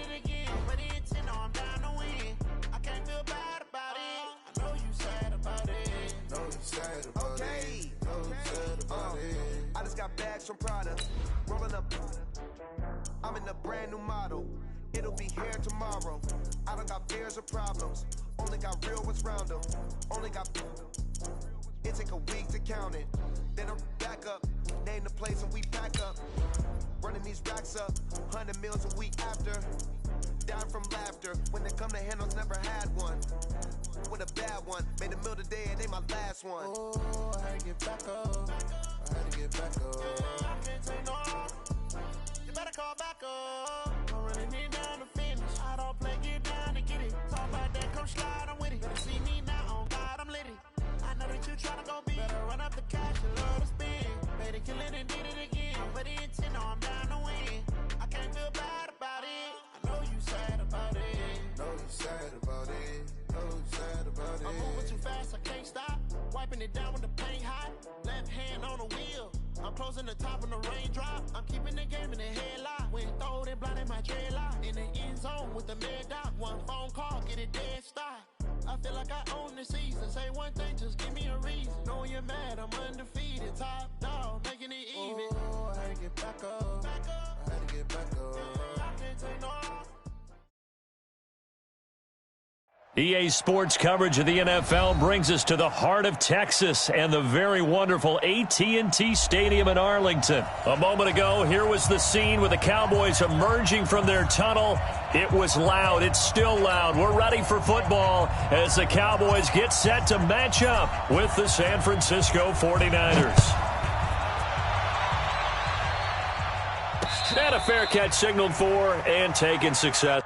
it again. But the intent, no, I'm down to win. I can't feel bad about it. I know you sad about it. Know you sad about it. Know you sad about it. I just got bags from Prada. Rolling up. I'm in a brand new model. It'll be here tomorrow. I don't got fears or problems. Only got real ones round them. Only got. It take a week to count it. Then I'm back up. Name the place and we pack up. Running these racks up. 100 meals a week after. Down from laughter. When they come to handles, never had one. With a bad one. Made a meal today and they my last one. Oh, I had to get back up. I had to get back up. I can't take no more. You better call back up. I'm running it down to finish. I don't play, get down to get it. Talk about that, come slide, I'm with it. Better see me now, on God, I'm lit it. I know that you tryna go big. Better run up the cash, you love to spend. Made it, kill it, and did it again. But the intent, no, I'm down to win. I can't feel bad about it. I know you sad about it. Know you sad about it. Know you sad about it. I'm moving too fast, I can't stop. Wiping it down with the paint hot. Left hand on the wheel. I'm closing the top when the raindrop. I'm keeping the game in the headlock. When throwed and blinded my dreadlock. In the end zone with the mad dot. One phone call, get it dead stop. I feel like I own the season. Say one thing, just give me a reason. Knowing you're mad, I'm undefeated. Top dog, making it even. Oh, I had to get back up. I had to get back up. I can't take no more. EA Sports coverage of the NFL brings us to the heart of Texas and the very wonderful AT&T Stadium in Arlington. A moment ago, here was the scene with the Cowboys emerging from their tunnel. It was loud. It's still loud. We're ready for football as the Cowboys get set to match up with the San Francisco 49ers. And a fair catch signaled for and taken success.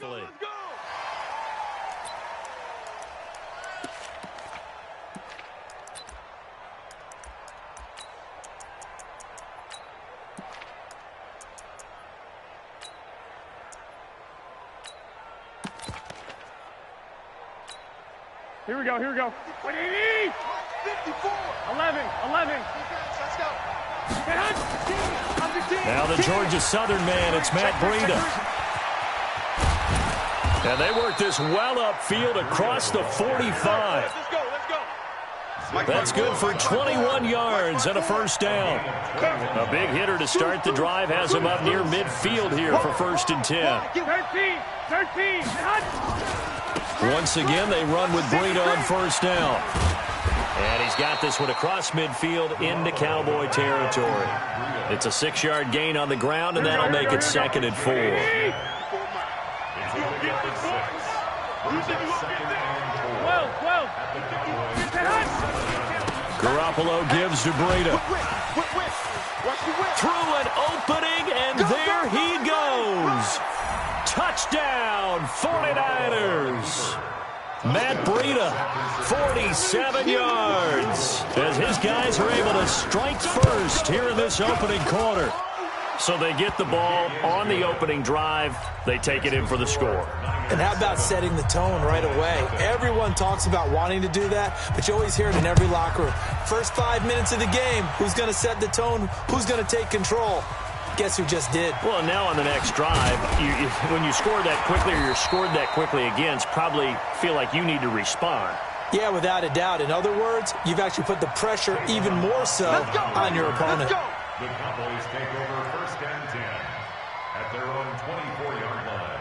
Let's go. Here we go, here we go. What do you need? 54. 11. Let's go. Now the Georgia Southern man, it's Matt Breida. And they work this well upfield across the 45. Let's go. That's good for 21 yards and a first down. A big hitter to start the drive has him up near midfield here for 1st and 10. 13. Once again, they run with Breida on 1st down. And he's got this one across midfield into Cowboy territory. It's a 6-yard gain on the ground, and that'll make it 2nd and 4. Garoppolo gives to Breida. Through an opening, and there he goes. Touchdown, 49ers. Matt Breida, 47 yards, as his guys are able to strike first here in this opening quarter. So they get the ball on the opening drive. They take it in for the score. And how about setting the tone right away? Everyone talks about wanting to do that, but you always hear it in every locker room. First 5 minutes of the game, who's going to set the tone? Who's going to take control? Guess who just did? Well, now on the next drive, when you score that quickly or you're scored that quickly against, probably feel like you need to respond. Yeah, without a doubt. In other words, you've actually put the pressure even more so on your opponent. The Cowboys take over 1st and 10 at their own 24-yard line.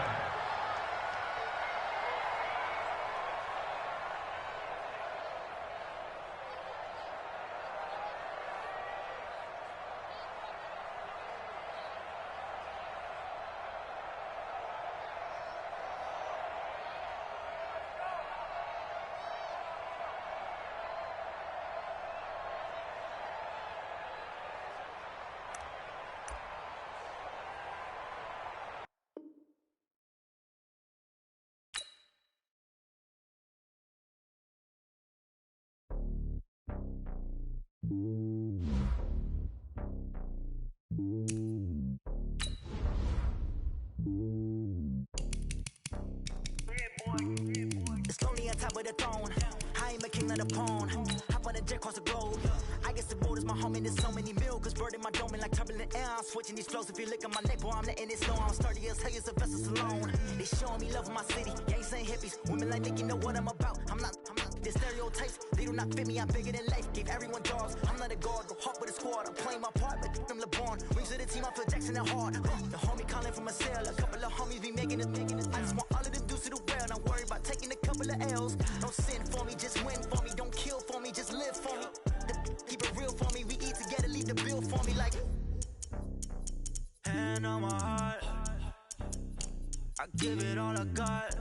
It's lonely on top of the throne. I am a king of the pawn. Hop on a jet across the globe. I guess the road is my home and there's so many milk. Bird in my dome and like turbulent air. I'm switching these flows. If you look at my neck, boy, I'm letting it slow. I'm sturdy as hell as a vessel alone. They showing me love in my city. Gangs and hippies. Women like Nick, you know what I'm about. I'm not the stereotypes. They do not fit me. I'm bigger than life. Gave everyone jobs. I'm not a guard. Go hawk with a squad. I'm playing my part, but I'm LeBron. Rings to the team. I feel Jackson at heart. The homie calling from a cell. A couple of homies be making it. I just want all of the dudes to the well. Not worry about taking a couple of L's. Don't sin for me, just win for me. Don't kill for me, just live for me. Keep it real for me. We eat together, leave the bill for me like. Hand on my heart, I give it all I got.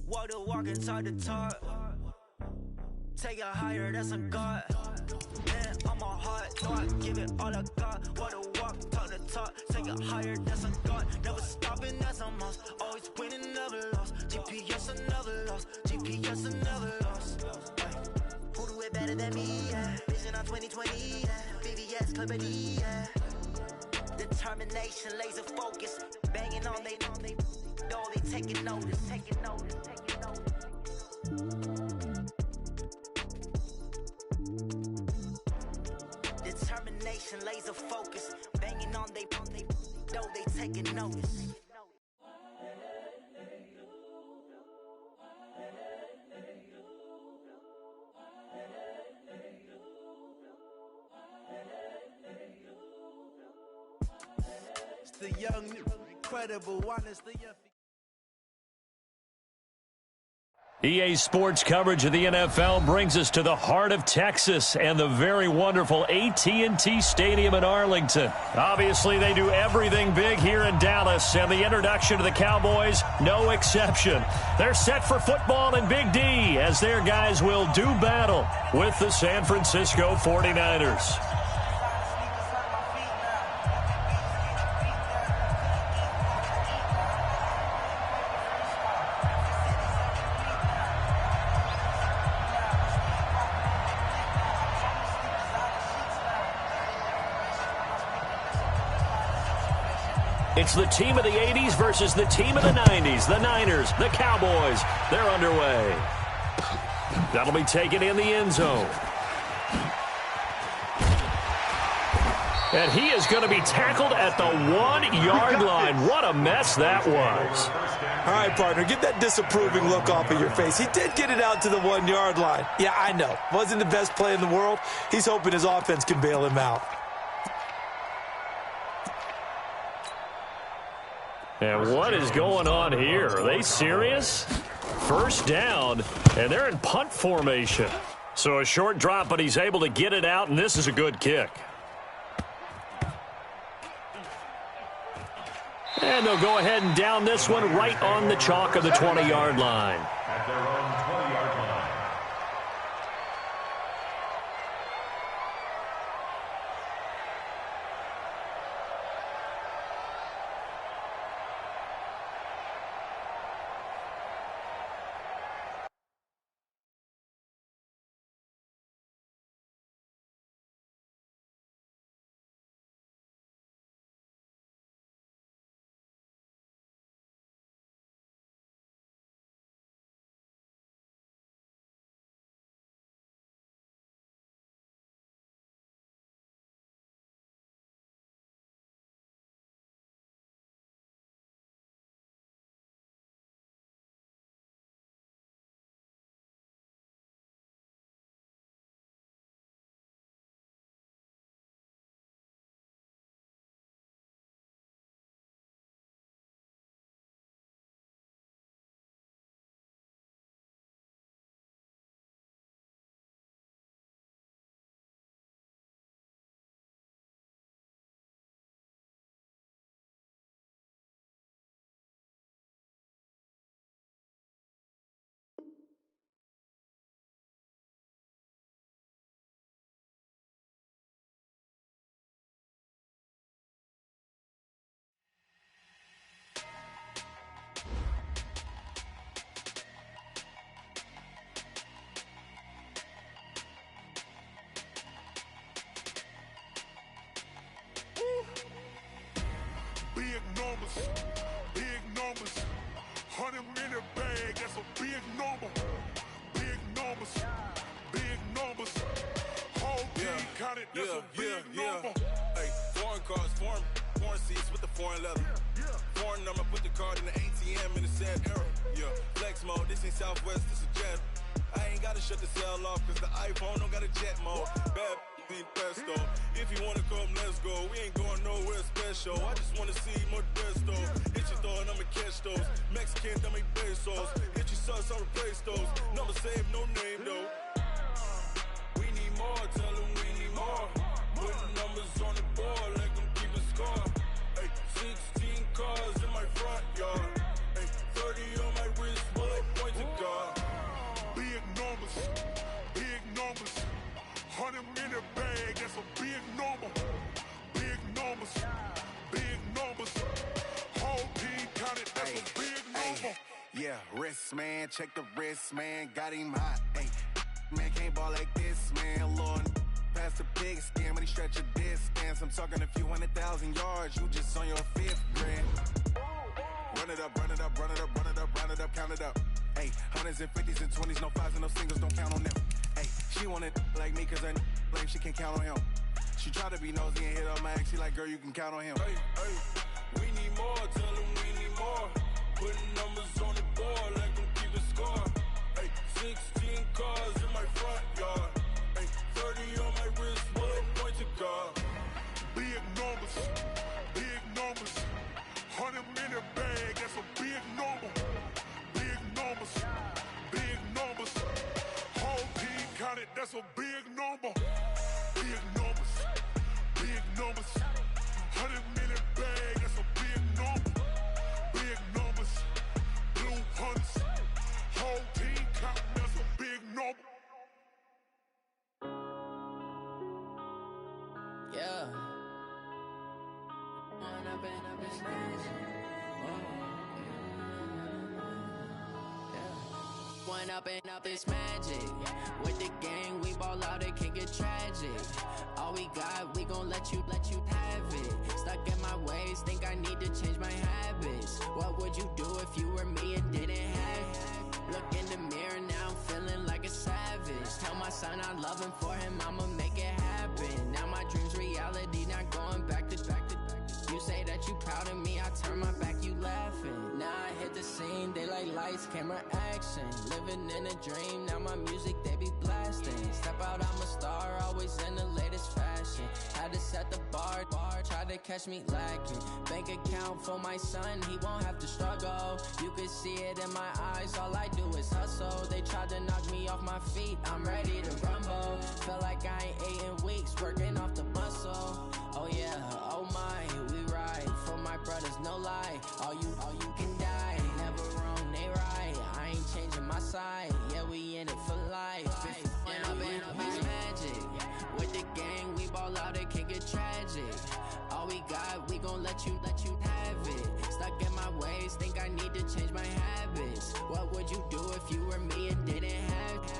Walk the walk and talk the talk. Take it higher, that's a God. Hand on my heart, no, I give it all I got. Walk the walk, talk the talk. Take it higher, that's a God. Never stopping, that's a must. Always winning, never lost. GPS, I never lost. GPS, I never lost. Who do it better than me? Yeah. Vision on 2020. Yeah. VVS, Clippity. Yeah. Determination, laser focus. Banging on they know they taking notice. Taking notice. Taking notice. Determination, laser focus. Banging on they know they taking notice. The young, incredible one is the young. EA Sports coverage of the NFL brings us to the heart of Texas and the very wonderful AT&T Stadium in Arlington. Obviously, they do everything big here in Dallas, and the introduction to the Cowboys, no exception. They're set for football in Big D as their guys will do battle with the San Francisco 49ers. It's the team of the 80s versus the team of the 90s. The Niners, the Cowboys, they're underway. That'll be taken in the end zone. And he is going to be tackled at the 1-yard line. What a mess that was. All right, partner, get that disapproving look off of your face. He did get it out to the 1-yard line. Yeah, I know. Wasn't the best play in the world. He's hoping his offense can bail him out. And what is going on here? Are they serious? First down, and they're in punt formation. So a short drop, but he's able to get it out, and this is a good kick. And they'll go ahead and down this one right on the chalk of the 20-yard line. At their own 20-yard That's a big number. Hey, foreign cars, foreign seats with the foreign leather. Foreign number, put the card in the ATM in the sad era. Yeah, flex mode, this ain't Southwest, this is Jet. I ain't gotta shut the cell off, cause the iPhone don't got a jet mode. Bad be pesto. If you wanna come, let's go. We ain't going nowhere special. I just wanna see more Desto. Hit your throw and I'ma catch those. Mexican, dummy pesos. Hit your sus, I'll replace those. Number save, no name though. We need more, tell them we need more. Putting numbers on the board, let them keep a score. Hey, 16 cars in my front yard. Hey, 30 on my wrist, bullet point to God. Big numbers, big numbers. 100 minute bag, that's a big number. Big numbers, big numbers. Whole team counted, that's a big number. Yeah, wrist man, check the wrist man, got him hot. Hey, man can't ball like this, man. Lord, past the pig skin when he stretch a distance. I'm talking a few 100,000 yards, you just on your 5th grand. Run it up, run it up, run it up, run it up, run it up, count it up. Hey, 100s and 50s and 20s, no 5s and no singles, don't count on them. Hey, she want it like me cause her like she can count on him. She try to be nosy and hit up my ex, she like, girl, you can count on him. Hey, hey, we need more, tell them we need more. Putting numbers on the board, let them keep a score. Hey, 16 cars in my front yard. Hey, 30 on my wrist, bullet point to God. Big numbers, big numbers. 100 minute bag, that's a big number. Big numbers, big numbers. Whole team counted, that's a big number. Big numbers, big numbers. 100 minute bag, that's a big number. Big numbers, blue hunts. Whole team counting, that's a big number. Yeah. One up and up is magic. With the gang, we ball out, it can get tragic. All we got, we gon' let you have it. Stuck in my ways, think I need to change my habits. What would you do if you were me and didn't have it? Look in the mirror, now I'm feeling like a savage. Tell my son I love him, for him I'ma make it happen. Now my dream's reality, not going back to. You say that you proud of me, I turn my back, you laughing. Now I hit the scene, they like lights, camera, action. Living in a dream, now my music, they be blasting. Step out, I'm a star, always in the latest fashion. Had to set the bar, try to catch me lacking. Bank account for my son, he won't have to struggle. You can see it in my eyes, all I do is hustle. They tried to knock me off my feet, I'm ready to rumble. Felt like I ain't ate in weeks, working off the muscle. Oh yeah, oh my, we ride for my brothers, no lie. All you can die, never wrong, they right. I ain't changing my side, yeah, we in it for life. And up is magic. With the gang, we ball out, it can get tragic. All we got, we gon' let you have it. Stuck in my ways, think I need to change my habits. What would you do if you were me and didn't have it?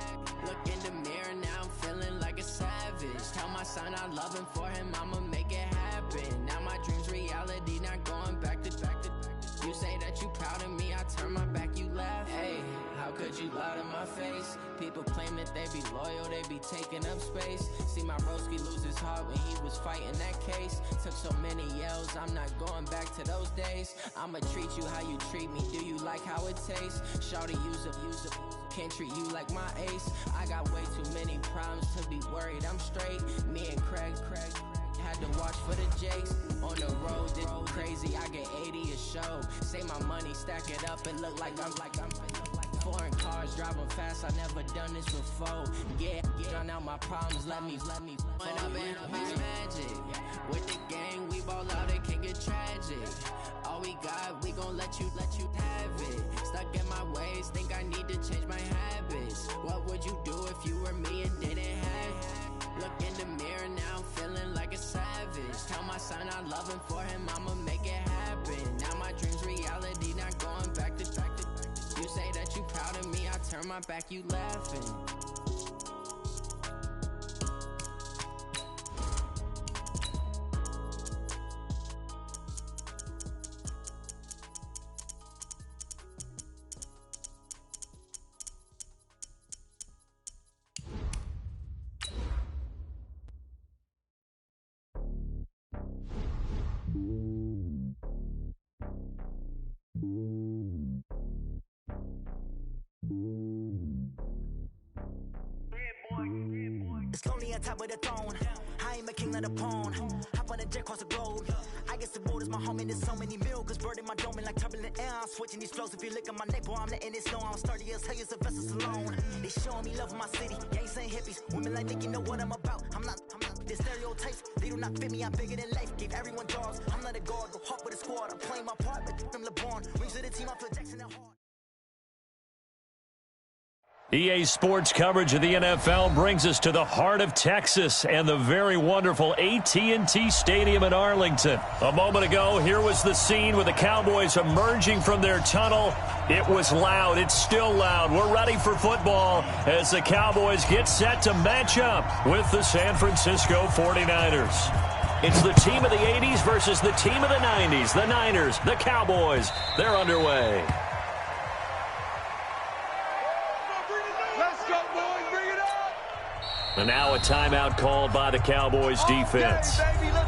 Look in the mirror, now I'm feeling like a savage. Tell my son I love him, for him I'ma make it happen. Now my dream's reality, not going back to. You say that you proud of me, I turn my back, you laugh. Hey, how could you lie to my face? People claim that they be loyal, they be taking up space. See my broski lose his heart when he was fighting that case. Took so many yells, I'm not going back to those days. I'ma treat you how you treat me, do you like how it tastes? Shawty, use a can't treat you like my ace. I got way too many problems to be worried, I'm straight. Me and Craig had to watch for the Jakes. On the road, this crazy, I get 80 a show. Say my money, stack it up, and look like I'm foreign cars, driving fast, I never done this before. Yeah, drown out my problems, let me When up is magic. With the gang, we ball out, it can get tragic. All we got, we gon' let you have it. Stuck in my ways, think I need to change my habits. What would you do if you were me and didn't have it? Look in the mirror, now I'm feeling like a savage. Tell my son I love him, for him I'ma make it happen. Now my dream's reality, not going back to. You say that you proud of me, I turn my back, you laughing. It's lonely on top of the throne. I ain't a king of the pawn. Hop on a jet across the globe. I guess the world is my home and there's so many milk. Cause bird in my dome and like turbulent air. I'm switching these flows. If you look at my neck, boy, I'm letting it snow. I'm sturdy as hell as a vessel alone. They showing me love in my city. Gangs ain't hippies. Women like Nick, you know what I'm about. I'm not the stereotypes. They do not fit me. I'm bigger than life. Gave everyone jobs. I'm not a guard. Go hawk with a squad. I'm playing my part, but I'm LeBron. Rings to the team. I feel Jackson at heart. EA Sports coverage of the NFL brings us to the heart of Texas and the very wonderful AT&T Stadium in Arlington. A moment ago, here was the scene with the Cowboys emerging from their tunnel. It was loud. It's still loud. We're ready for football as the Cowboys get set to match up with the San Francisco 49ers. It's the team of the 80s versus the team of the 90s. The Niners, the Cowboys, they're underway. And now a timeout called by the Cowboys defense.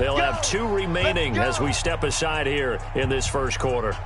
They'll have 2 remaining as we step aside here in this first quarter.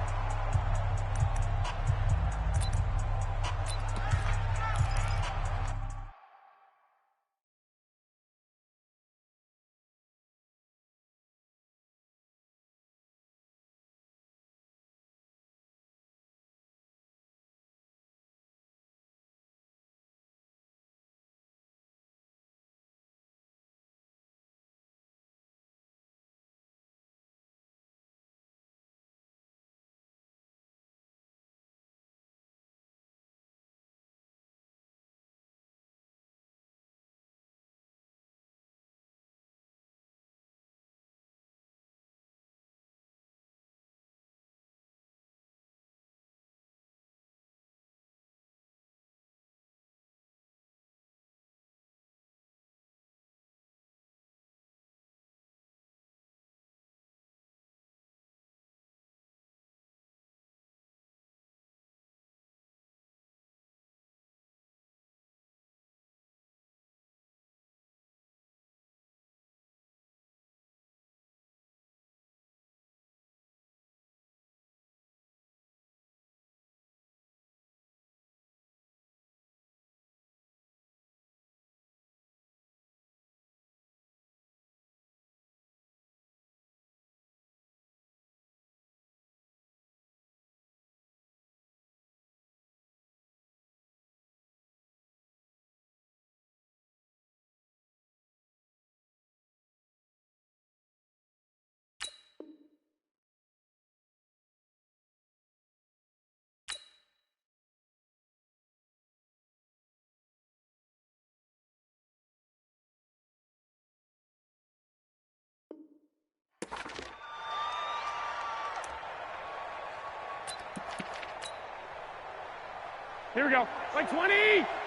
Here we go. Like 20.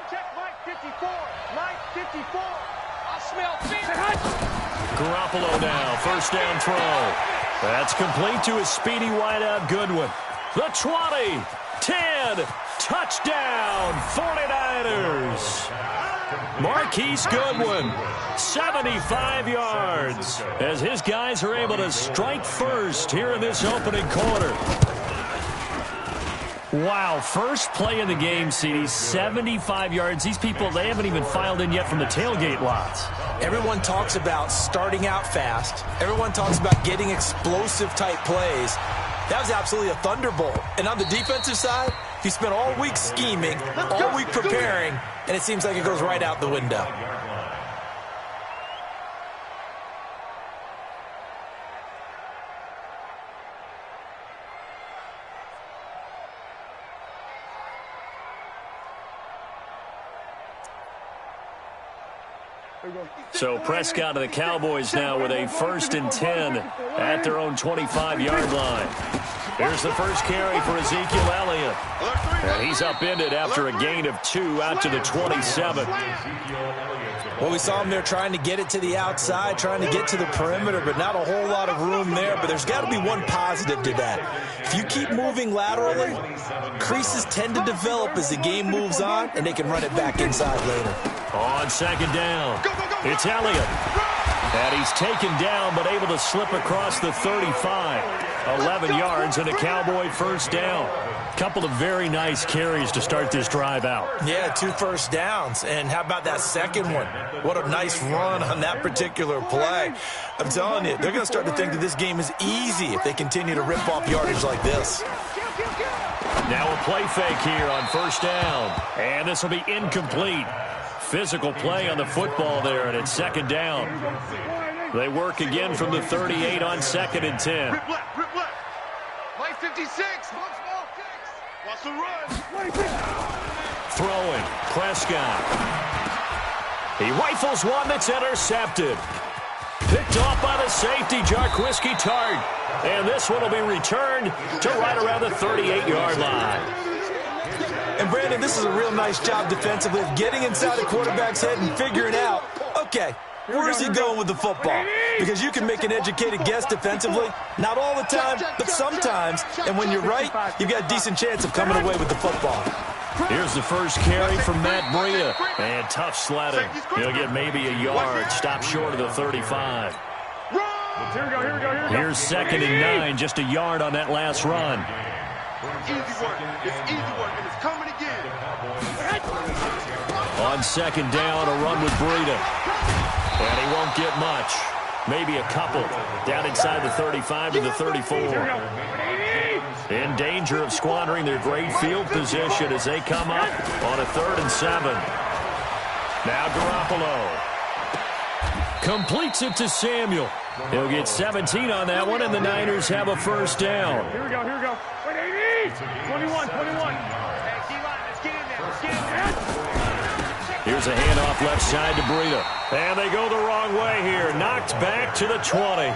Check Mike 54. Mike 54. I smell fear. Garoppolo now, first down throw. That's complete to his speedy wideout Goodwin. The 20, 10, touchdown, 49ers. Marquise Goodwin, 75 yards, as his guys are able to strike first here in this opening quarter. Wow, first play in the game, CD, 75 yards. These people, they haven't even filed in yet from the tailgate lots. Everyone talks about starting out fast. Everyone talks about getting explosive-type plays. That was absolutely a thunderbolt. And on the defensive side, he spent all week scheming, all week preparing, and it seems like it goes right out the window. So Prescott and the Cowboys now with a 1st and 10 at their own 25-yard line. Here's the first carry for Ezekiel Elliott. And he's upended after a gain of 2 out to the 27. Well, we saw him there trying to get it to the outside, trying to get to the perimeter, but not a whole lot of room there. But there's got to be one positive to that. If you keep moving laterally, creases tend to develop as the game moves on, and they can run it back inside later. On second down, it's Elliott. And he's taken down, but able to slip across the 35. 11 yards and a Cowboy first down. Couple of very nice carries to start this drive out. Yeah, 2 first downs. And how about that second one? What a nice run on that particular play. I'm telling you, they're going to start to think that this game is easy if they continue to rip off yardage like this. Now a play fake here on first down. And this will be incomplete. Physical play on the football there, and it's second down. They work again from the 38 on 2nd and 10. Rip left. Play 56. Watch the run. Throwing. Prescott. He rifles one that's intercepted. Picked off by the safety, Jarquiski Tart. And this one will be returned to right around the 38-yard line. And, Brandon, this is a real nice job defensively of getting inside a quarterback's head and figuring out, okay, where is he going with the football? Because you can make an educated guess defensively. Not all the time, but sometimes. And when you're right, you've got a decent chance of coming away with the football. Here's the first carry from Matt Breida. And tough sledding. He'll get maybe a yard. Stop short of the 35. Here we go. Here's 2nd and 9. Just a yard on that last run. Easy work. It's easy work, and it's coming again. On 2nd down, a run with Breida. And he won't get much. Maybe a couple. Down inside the 35 to the 34. In danger of squandering their great field position as they come up on a 3rd and 7. Now Garoppolo completes it to Samuel. He'll get 17 on that one, and the Niners have a first down. Here we go. 21. Here's a handoff left side to Breida. And they go the wrong way here. Knocked back to the 20.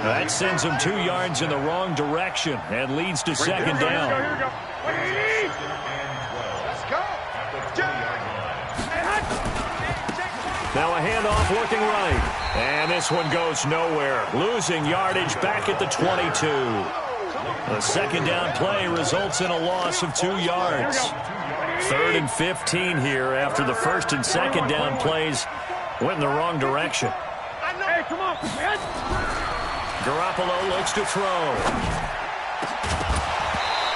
That sends them 2 yards in the wrong direction and leads to 2nd down. Here we go. Let's go. Now a handoff working right. And this one goes nowhere. Losing yardage back at the 22. The 2nd down play results in a loss of 2 yards. 3rd and 15 here after the 1st and 2nd down plays went in the wrong direction. Hey, come on. Garoppolo looks to throw.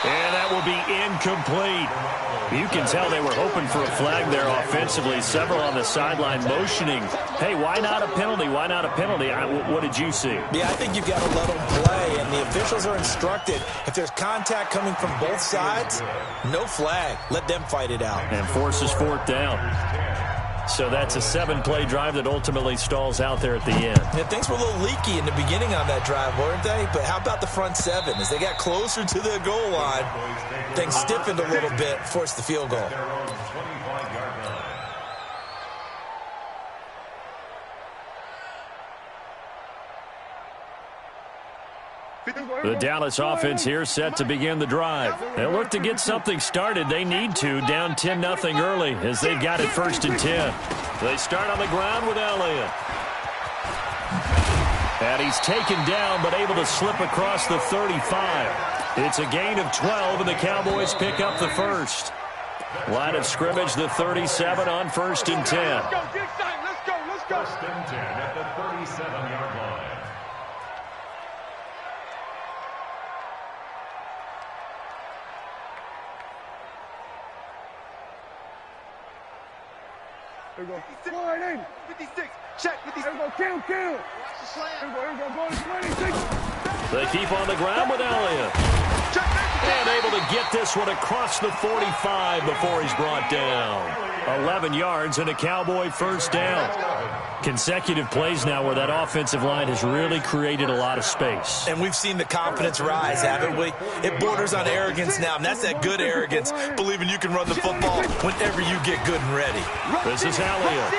And that will be incomplete. You can tell they were hoping for a flag there offensively. Several on the sideline motioning, hey, why not a penalty? Why not a penalty? What did you see? Yeah, I think you've got to let them play, and the officials are instructed, if there's contact coming from both sides, no flag. Let them fight it out. And forces 4th down. So that's a 7-play drive that ultimately stalls out there at the end. Yeah, things were a little leaky in the beginning on that drive, weren't they? But how about the front 7? As they got closer to the goal line, things stiffened a little bit, forced the field goal. The Dallas offense here set to begin the drive. They look to get something started. They need to, down 10-0 early as they've got it 1st and 10. They start on the ground with Elliott. And he's taken down but able to slip across the 35. It's a gain of 12, and the Cowboys pick up the first. Line of scrimmage, the 37 on 1st and 10. Let's go. 1st and 10 at the 37-yard line. Here we go. Slide in. 56. Check. 56. Here we go. Kill. Here we go. Go to 26. They keep on the ground with Elliott. And able to get this one across the 45 before he's brought down. 11 yards and a Cowboy first down. Consecutive plays now where that offensive line has really created a lot of space. And we've seen the confidence rise, haven't we? It borders on arrogance now, and that's that good arrogance, believing you can run the football whenever you get good and ready. This is Elliott.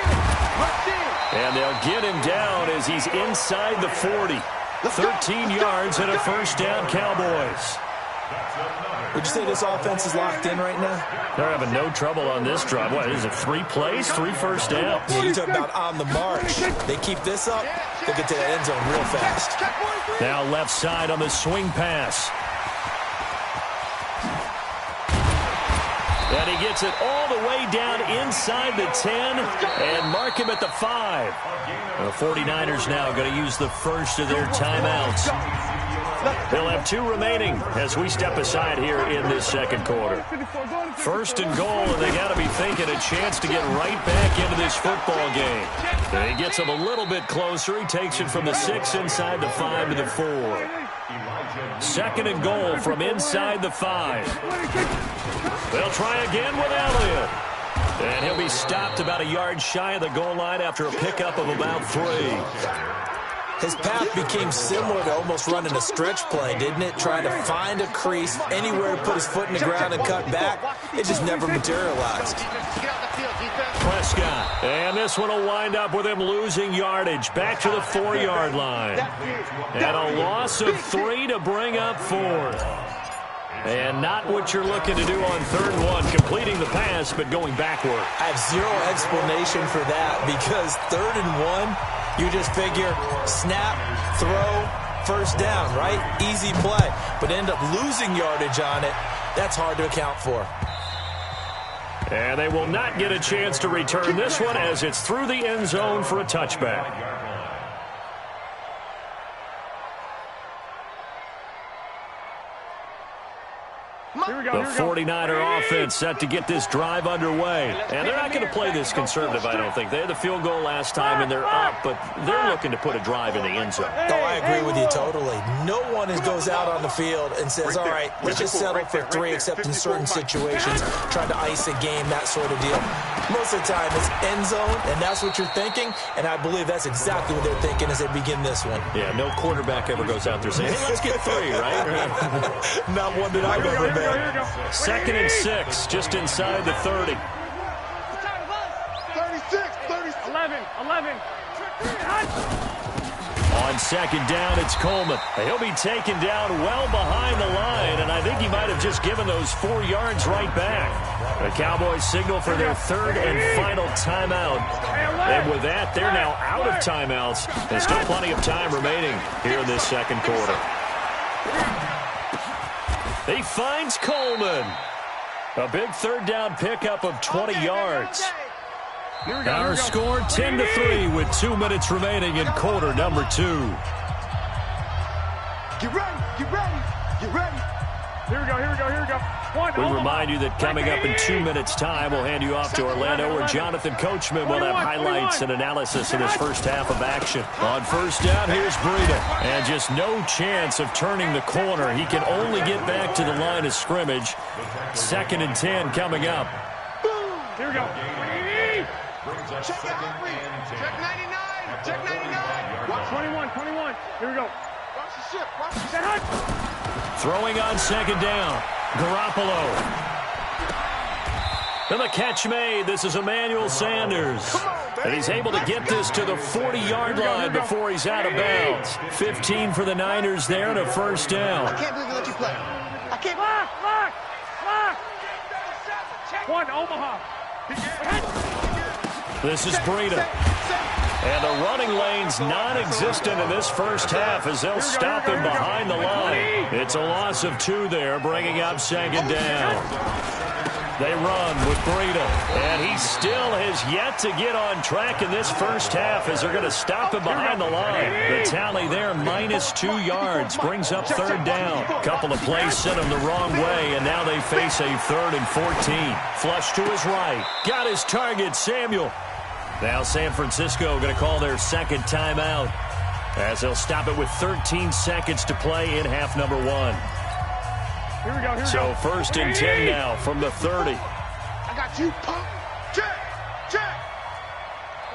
And they'll get him down as he's inside the 40. 13 yards and a first down, Cowboys. Would you say this offense is locked in right now? They're having no trouble on this drive. What, is it 3 plays, 3 first downs? Yeah, you talk about on the march. They keep this up, they'll get to the end zone real fast. Now left side on the swing pass. And he gets it all the way down inside the 10 and mark him at the 5. The 49ers now going to use the first of their timeouts. They'll have 2 remaining as we step aside here in this second quarter. First and goal, and they got to be thinking a chance to get right back into this football game. And he gets them a little bit closer. He takes it from the 6 inside the 5 to the 4. Second and goal from inside the 5. They'll try again with Elliott. And he'll be stopped about a yard shy of the goal line after a pickup of about 3. His path became similar to almost running a stretch play, didn't it? Trying to find a crease, anywhere to put his foot in the ground and cut back. It just never materialized. Prescott. And this one will wind up with him losing yardage. Back to the 4-yard line. And a loss of 3 to bring up 4th. And not what you're looking to do on 3rd and 1, completing the pass, but going backward. I have zero explanation for that because 3rd and 1, you just figure snap, throw, first down, right? Easy play. But end up losing yardage on it. That's hard to account for. And they will not get a chance to return this one as it's through the end zone for a touchback. The 49er offense set to get this drive underway. And they're not going to play this conservative, I don't think. They had the field goal last time, and they're up, but they're looking to put a drive in the end zone. Oh, I agree with you totally. No one goes out on the field and says, all right, let's just settle for 3, except in certain situations, trying to ice a game, that sort of deal. Most of the time, it's end zone, and that's what you're thinking, and I believe that's exactly what they're thinking as they begin this one. Yeah, no quarterback ever goes out there saying, hey, let's get 3, right? Not one that I've ever been. 2nd and 6, just inside the 30. 11. On 2nd down, it's Coleman. He'll be taken down well behind the line, and I think he might have just given those 4 yards right back. The Cowboys signal for their 3rd and final timeout. And with that, they're now out of timeouts. There's still plenty of time remaining here in this second quarter. He finds Coleman. A big 3rd down pickup of 20 yards. Our score 10-3 with 2 minutes remaining in quarter number 2. Get ready. Here we go. We remind you that coming up in 2 minutes' time, we'll hand you off to Orlando, where Jonathan Coachman will have highlights and analysis in his first half of action. On 1st down, here's Breida. And just no chance of turning the corner. He can only get back to the line of scrimmage. 2nd and 10 coming up. Here we go. Check 99. Check 99. Watch 21. Here we go. Watch the ship. Throwing on 2nd down. Garoppolo. And the catch made. This is Emmanuel Sanders. And he's able to get this to the 40-yard line before he's out of bounds. 15 for the Niners there and a 1st down. I can't believe they let you play. I can't. Lock. 1, Omaha. This is Breida. And the running lane's non-existent in this first half as they'll stop him behind the line. It's a loss of 2 there, bringing up 2nd down. They run with Breida, and he still has yet to get on track in this first half as they're going to stop him behind the line. The tally there, -2 yards, brings up 3rd down. Couple of plays sent him the wrong way, and now they face a 3rd and 14. Flush to his right. Got his target, Samuel. Now San Francisco going to call their 2nd timeout as they'll stop it with 13 seconds to play in half number 1. Here we go. So 1st and 10 now from the 30. I got you, pump. Check.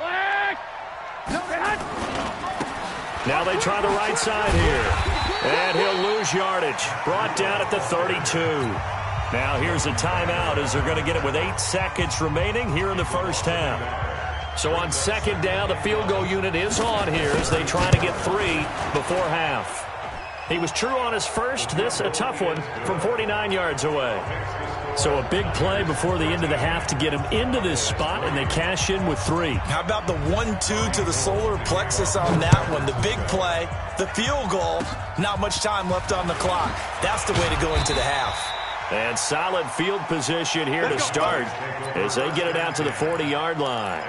Flag. Now they try the right side here. And he'll lose yardage. Brought down at the 32. Now here's a timeout as they're going to get it with 8 seconds remaining here in the first half. So on 2nd down, the field goal unit is on here as they try to get 3 before half. He was true on his first. This a tough one from 49 yards away. So a big play before the end of the half to get him into this spot, and they cash in with 3. How about the 1-2 to the solar plexus on that one? The big play, the field goal, not much time left on the clock. That's the way to go into the half. And solid field position here to start as they get it out to the 40-yard line.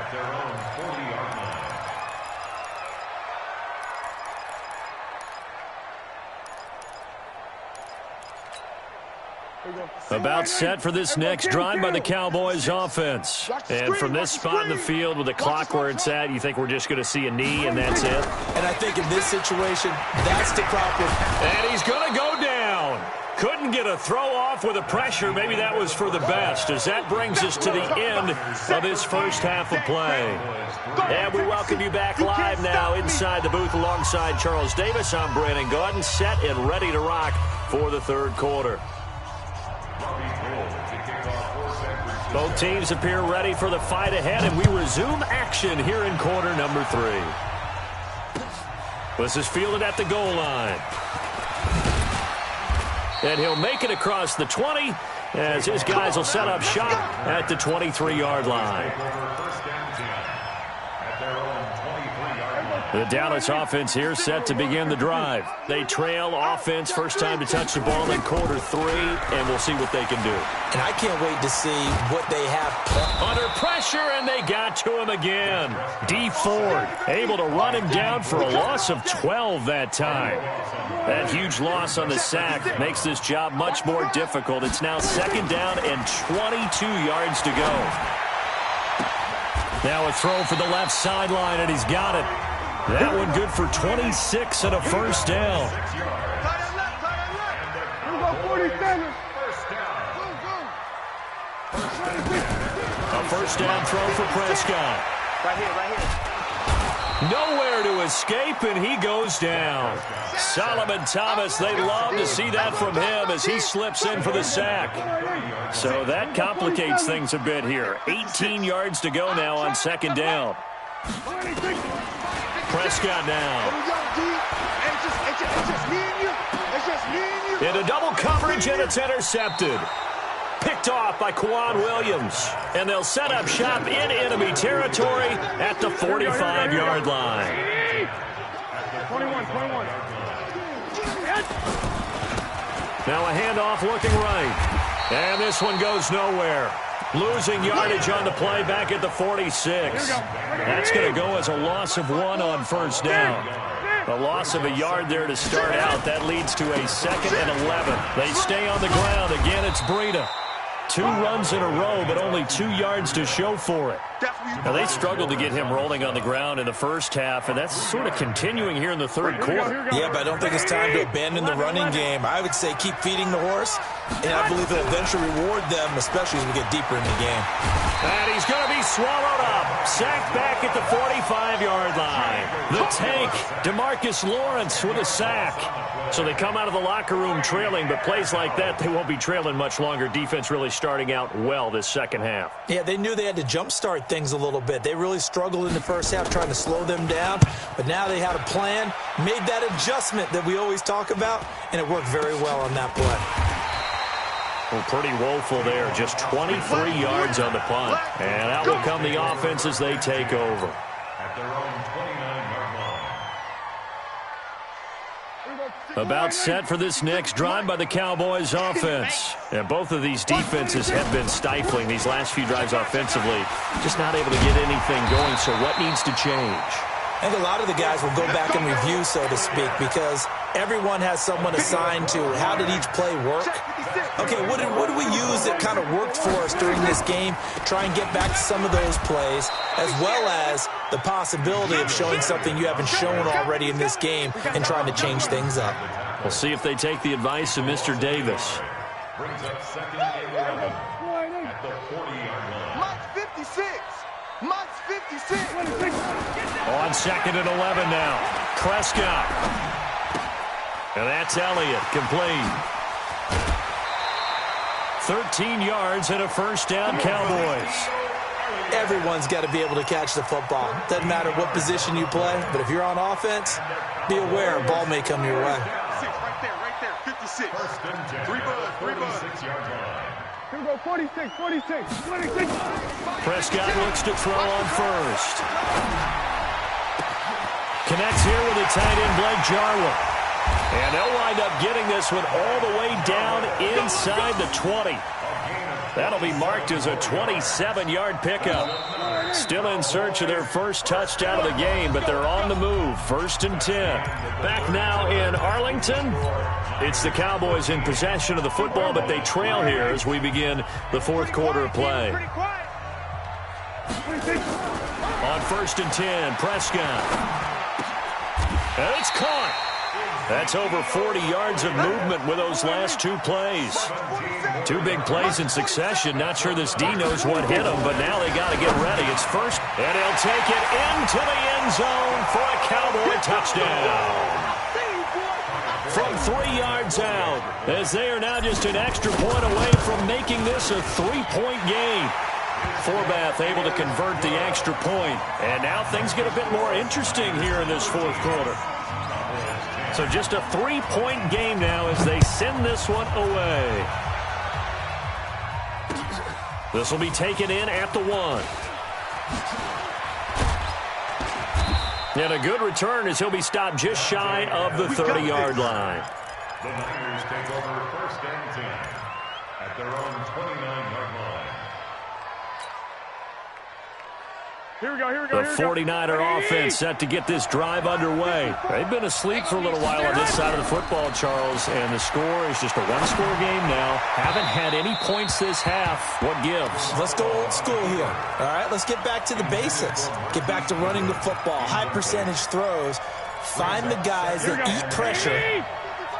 About set for this next drive by the Cowboys offense. And from this spot in the field with the clock where it's at, you think we're just going to see a knee and that's it? And I think in this situation, that's the proper. And he's going to go down. Couldn't get a throw off with the pressure. Maybe that was for the best, as that brings us to the end of this first half of play. And we welcome you back live now inside the booth alongside Charles Davis. I'm Brandon Gaudin, set and ready to rock for the third quarter. Both teams appear ready for the fight ahead, and we resume action here in quarter number 3. This is fielded at the goal line. And he'll make it across the 20 as his guys will set up shop at the 23-yard line. The Dallas offense here set to begin the drive. They trail offense, first time to touch the ball in quarter 3, and we'll see what they can do. And I can't wait to see what they have. Under pressure, and they got to him again. D. Ford able to run him down for a loss of 12 that time. That huge loss on the sack makes this job much more difficult. It's now second down and 22 yards to go. Now a throw for the left sideline, and he's got it. That one good for 26 and a first down. A first down throw for Prescott. Right here. Nowhere to escape, and he goes down. Solomon Thomas, they love to see that from him as he slips in for the sack. So that complicates things a bit here. 18 yards to go now on second down. Prescott now. Into double coverage, and it's intercepted. Picked off by Quan Williams. And they'll set up shop in enemy territory at the 45-yard line. 21. Now a handoff looking right. And this one goes nowhere. Losing yardage on the play back at the 46. That's going to go as a loss of 1 on first down. A loss of a yard there to start out. That leads to a 2nd and 11. They stay on the ground. Again, it's Breida. 2 runs in a row, but only 2 yards to show for it. Now, they struggled to get him rolling on the ground in the first half, and that's sort of continuing here in the third quarter. Yeah, but I don't think it's time to abandon the running game. I would say keep feeding the horse, and I believe it'll eventually reward them, especially as we get deeper in the game. And he's going to be swallowed up. Sacked back at the 45-yard line. The tank, DeMarcus Lawrence with a sack. So they come out of the locker room trailing, but plays like that, they won't be trailing much longer. Defense really starting out well this second half. Yeah, they knew they had to jumpstart things a little bit. They really struggled in the first half trying to slow them down, but now they had a plan, made that adjustment that we always talk about, and it worked very well on that play. Well, pretty woeful there. Just 23 yards on the punt. And out will come the offense as they take over. At their own 29-yard line. About set for this next drive by the Cowboys offense. And both of these defenses have been stifling these last few drives offensively. Just not able to get anything going, so what needs to change? I think a lot of the guys will go back and review, so to speak, because everyone has someone assigned to how did each play work. Okay, what did we use that kind of worked for us during this game? Try and get back to some of those plays, as well as the possibility of showing something you haven't shown already in this game and trying to change things up. We'll see if they take the advice of Mr. Davis. Brings up 2nd and 11 at the 40-yard line. Mike's 56. Mike's 56. On 2nd and 11 now. Prescott. And that's Elliott, complete. 13 yards and a first down, Cowboys. Everyone's got to be able to catch the football. Doesn't matter what position you play, but if you're on offense, be aware a ball may come your way. Right there, 56. First and 10. 3 buds. 46-yard line. Here we go, 46. Prescott looks to throw on first. Connects here with the tight end, Blake Jarwin. And they'll wind up getting this one all the way down inside the 20. That'll be marked as a 27-yard pickup. Still in search of their first touchdown of the game, but they're on the move. 1st and 10. Back now in Arlington. It's the Cowboys in possession of the football, but they trail here as we begin the fourth quarter of play. On 1st and 10, Prescott. And it's caught. That's over 40 yards of movement with those last 2 plays. 2 big plays in succession. Not sure this D knows what hit him, but now they got to get ready. It's first, and he'll take it into the end zone for a Cowboy touchdown. From 3 yards out, as they are now just an extra point away from making this a 3-point game. Forbath able to convert the extra point, and now things get a bit more interesting here in this fourth quarter. So just a 3-point game now as they send this one away. This will be taken in at the 1. And a good return as he'll be stopped just shy of the 30-yard line. The Niners take over 1st and 10 at their own 29-yard line. Here we go. The 49er offense set to get this drive underway. They've been asleep for a little while on this side of the football, Charles, and the score is just a 1-score game now. Haven't had any points this half. What gives? Let's go old school here. All right, let's get back to the basics. Get back to running the football, high percentage throws. Find the guys that eat pressure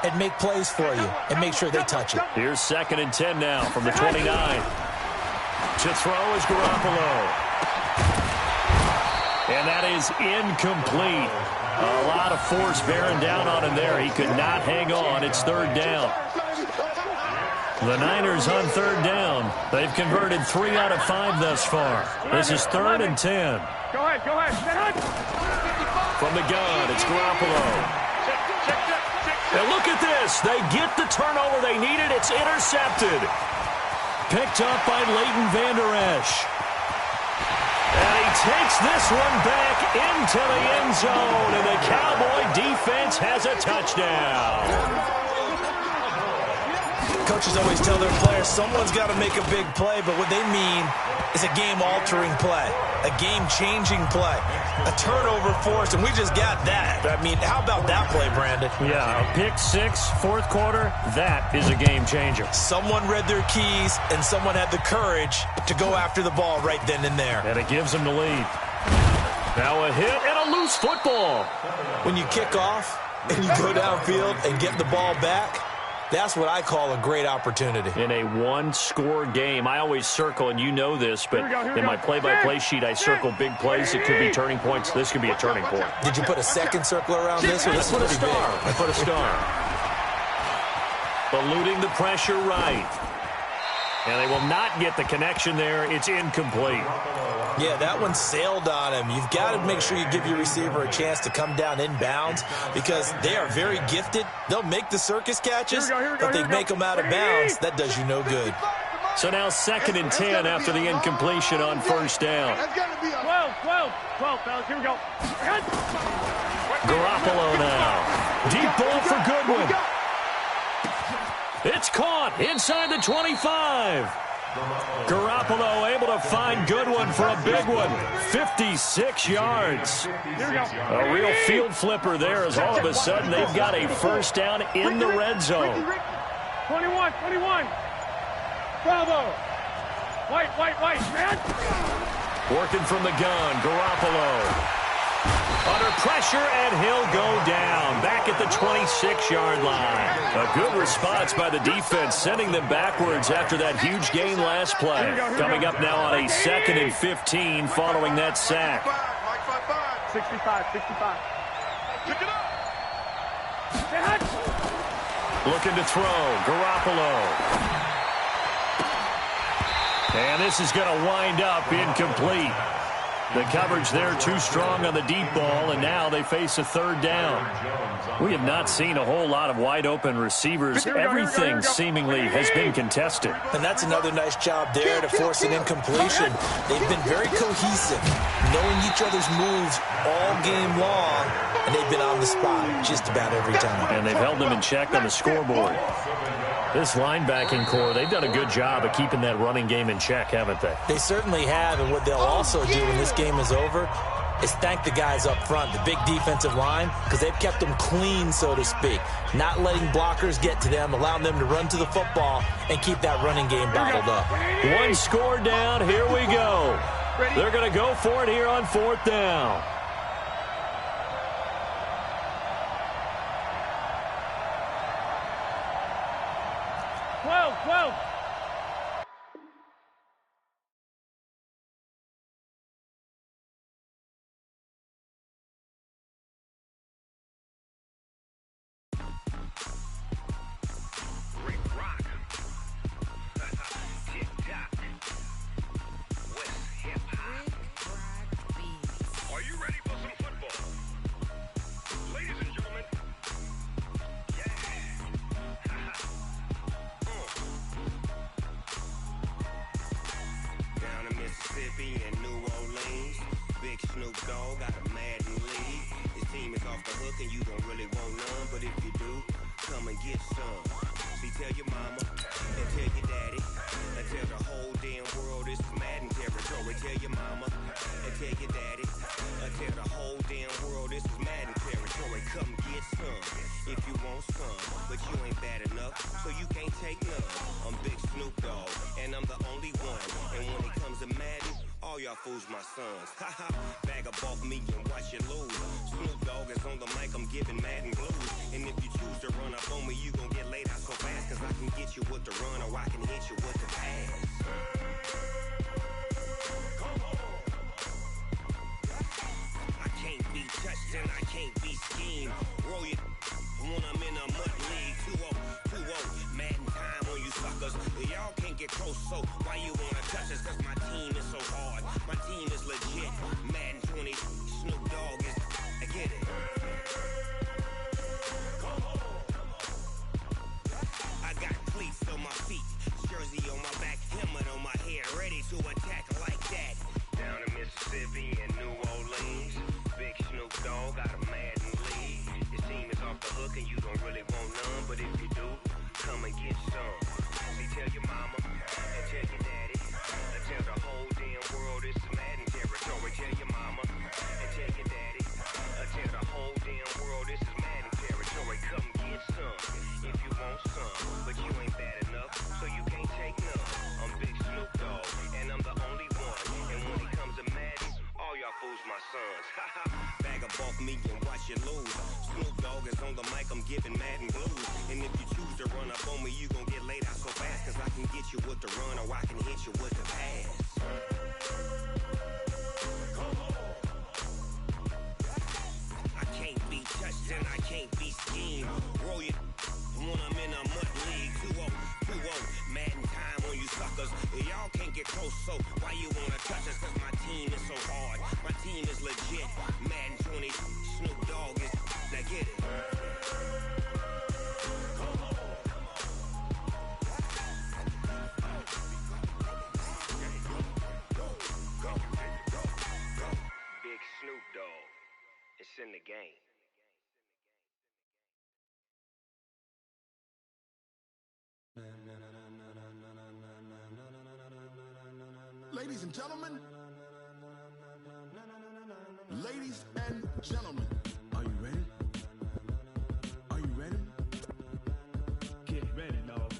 and make plays for you and make sure they touch it. Here's 2nd and 10 now from the 29. To throw is Garoppolo. And that is incomplete. A lot of force bearing down on him there. He could not hang on. It's 3rd down. The Niners on 3rd down. They've converted 3 out of 5 thus far. This is 3rd and 10. Go ahead. From the gun, it's Garoppolo. And look at this. They get the turnover they needed. It's intercepted. Picked up by Leighton Vander Esch. And he takes this one back into the end zone, and the Cowboy defense has a touchdown. Coaches always tell their players someone's got to make a big play, but what they mean is a game-altering play, a game-changing play, a turnover forced, and we just got that. I mean, how about that play, Brandon? Yeah, a pick 6, fourth quarter, that is a game-changer. Someone read their keys, and someone had the courage to go after the ball right then and there. And it gives them the lead. Now a hit and a loose football. When you kick off and you go downfield and get the ball back, that's what I call a great opportunity. In a 1-score game, I always circle, and you know this, but in my play-by-play sheet, I circle big plays that could be turning points. This could be a turning point. Did you put a second circle around this? Or this I put a star. I put a star. Eluding the pressure right. And they will not get the connection there. It's incomplete. Yeah, that one sailed on him. You've got to make sure you give your receiver a chance to come down inbounds because they are very gifted. They'll make the circus catches, but they make them out of bounds. That does you no good. So now 2nd and 10 after the incompletion on 1st down. That's got to be 12, fellas. Here we go. Garoppolo now. Deep ball for Goodwin. It's caught inside the 25. Garoppolo able to find Goodwin for a big one. 56 yards. A real field flipper there as all of a sudden they've got a first down in the red zone. 21. Bravo. White, man. Working from the gun, Garoppolo. Under pressure, and he'll go down. Back at the 26-yard line. A good response by the defense, sending them backwards after that huge gain last play. Coming up now on a 2nd and 15 following that sack. 65. Pick it up. Looking to throw, Garoppolo. And this is going to wind up incomplete. The coverage there too strong on the deep ball, and now they face a 3rd down. We have not seen a whole lot of wide-open receivers. Everything seemingly has been contested. And that's another nice job there to force an incompletion. They've been very cohesive, knowing each other's moves all game long, and they've been on the spot just about every time. And they've held them in check on the scoreboard. This linebacking core, they've done a good job of keeping that running game in check, haven't they? They certainly have, and what they'll also do when this game is over is thank the guys up front, the big defensive line, because they've kept them clean, so to speak. Not letting blockers get to them, allowing them to run to the football and keep that running game bottled up. One score down. Here we go. They're going to go for it here on 4th down. In the game. Ladies and gentlemen, ladies and gentlemen, are you ready? Are you ready? Get ready, dog.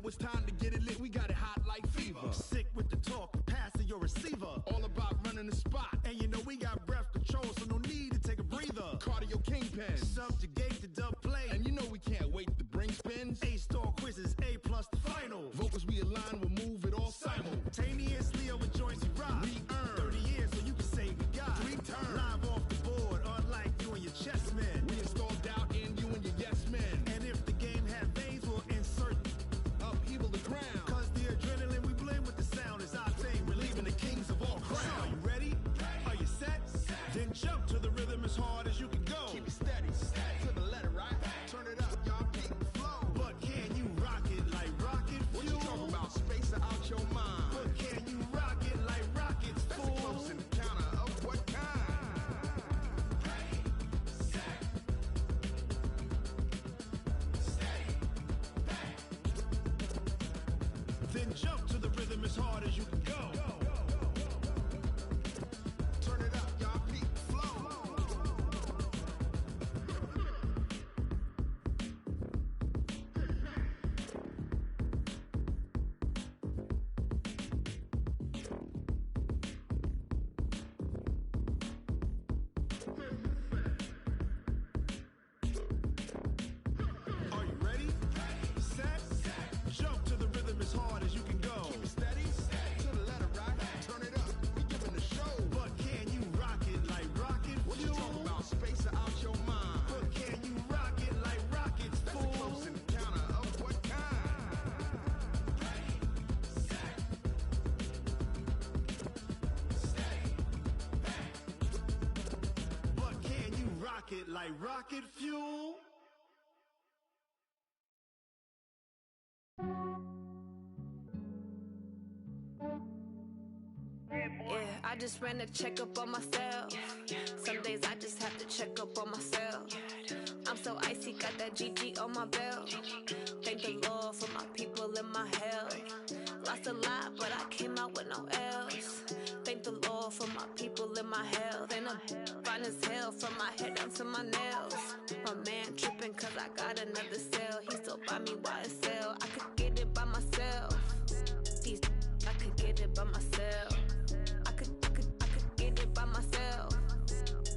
it's time to get it lit. We got it hot like fever. Sick with the talk, pass to your receiver. All about running the spot. And you know we got breath control, so no need to take a breather. Cardio kingpin. Subjugate the dub play. And you know we can't wait to bring spins. A-star quizzes, A+ the final. Vocals we align, we'll move it all simultaneously over joints we rock. We earn 30 years so you can say we got 3 turns. Live off the board, unlike you and your chess men. We install doubt in you and your yes men. And if the game had veins, we'll insert upheaval the crown. Cause the adrenaline we blend with the sound is our thing, relieving the kings of all crowns. So are you ready? Are you set? Then jump to the rhythm as hard as you can go. Keep it steady, to the letter, right? Turn it up, y'all, keep the flow. But can you rock it like rocket fuel? What you talking about? Space out your mind. But can you rock it like rockets, fool? That's close in the counter of what kind? Ready, set, steady, back. Then jump to the rhythm as hard as you can go. Turn it up, y'all, keep the flow. Are you ready? Set, jump to the rhythm as hard as you can go. Keep it steady, to the letter, right? Turn it up, we giving the show. But can you rock it like rocket What you fuel? talking about? Space out your mind. But can you rock it like rockets, That's fool? close in the counter of what kind? Ready, set, steady, back. But can you rock it like rocket fuel? Yeah, I just ran a checkup on myself. Some days I just have to check up on myself. I'm so icy, got that GG on my belt. Thank the Lord for my people in my health. Lost a lot, but I came out with no L's. Thank the Lord for my people in my health. And I'm fine as hell from my head down to my nails. My man tripping cause I got another cell. He still buy me YSL. I could get it by myself. These I could get it by myself. I could get it by myself.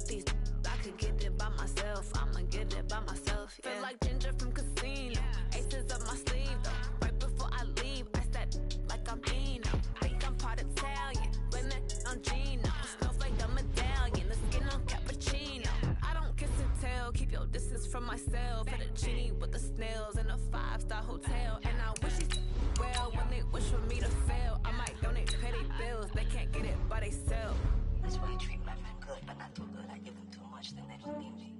These I could get it by myself. I'ma get it by myself. Yeah. Feel like Ginger from Casino. Aces up my sleeve though. Right before I leave, I start like I'm Dino. Think I'm part Italian, blend that on Gino. Snowflake the medallion, the skin on cappuccino. I don't kiss and tell, keep your distance from myself. At a genie with the snails in a 5-star hotel. And I wish he's well when they wish for me to fail. I might donate petty bills, they can't get it by they self. That's why I treat my friend good, but not too good. I give them too much, then they don't need me.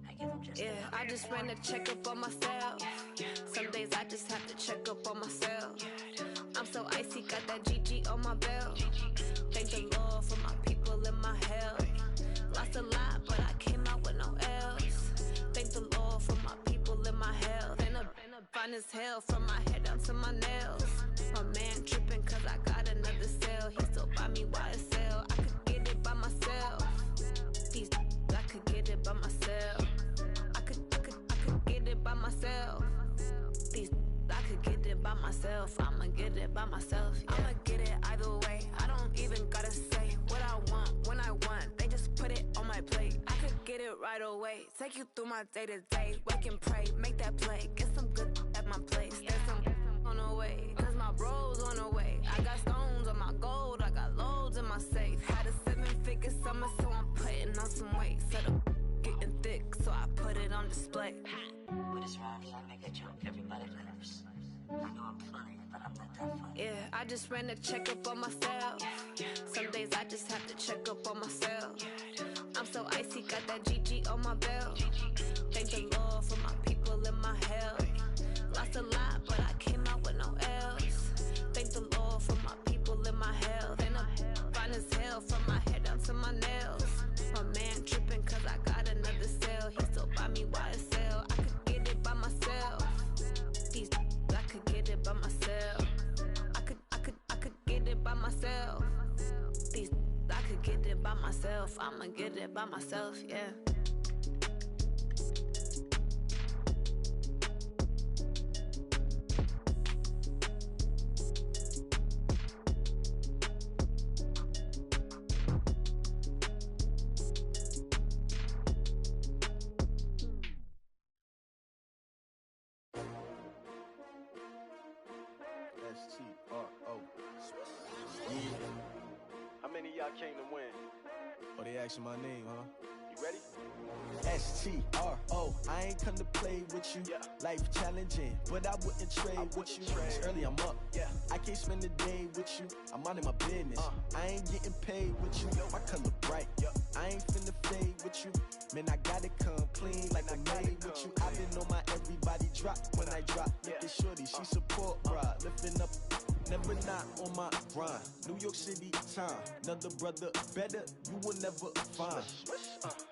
I give them just Yeah, I just ran a checkup on myself. Some days I just have to check up on myself. I'm so icy, got that GG on my belt. Thank the Lord for my people in my health. Lost a lot, but I came out with no L's. Thank the Lord for my people in my health. And I'm fine as hell from my head down to my nails. My man tripping cause I got another cell. He still buy me YSL. I could get it by myself. These I could get it by myself. I could get it by myself. These I could get it by myself. I'ma get it by myself. Yeah. I'ma get it either way. I don't even gotta say what I want when I want. They just put it on my plate. I could get it right away. Take you through my day to day. Wake and pray, make that play. Get some good at my place. There's some on the way. Cause my bro's on the way. I got stones on my gold. I got loads in my safe. Had a 7-figure summer, so I'm putting on some weight. Set up getting thick, so I put it on display. With his rhymes, I make a joke everybody laughs. I know I'm funny, but I'm not that funny. Yeah, I just ran a checkup on myself. Some days I just have to check up on myself. I'm so icy, got that GG on my belt. Thank the Lord for my people in my health. Lost a lot, but I came out with no L's. Thank the Lord for my people in my health. And I'm fine as hell from my head down to my nails. My man tripping cause I got another cell. He still buy me YSL. I could get it by myself. These I could get it by myself. I could get it by myself. These I could get it by myself. I'ma get it by myself, yeah. I came to win. Oh, they asking my name, huh? You ready? S-T-R-O, I ain't come to play with you. Yeah. Life challenging, but I wouldn't trade with you. It's early, I'm up. Yeah. I can't spend the day with you. I'm minding my business. I ain't getting paid with you. My color bright. I ain't finna fade with you. Man, I gotta come clean like I made with you. I've been on my everybody drop when I drop. Look at shorty, she support, bruh. Lifting up, never not on my grind. New York City time, another brother better, you will never find.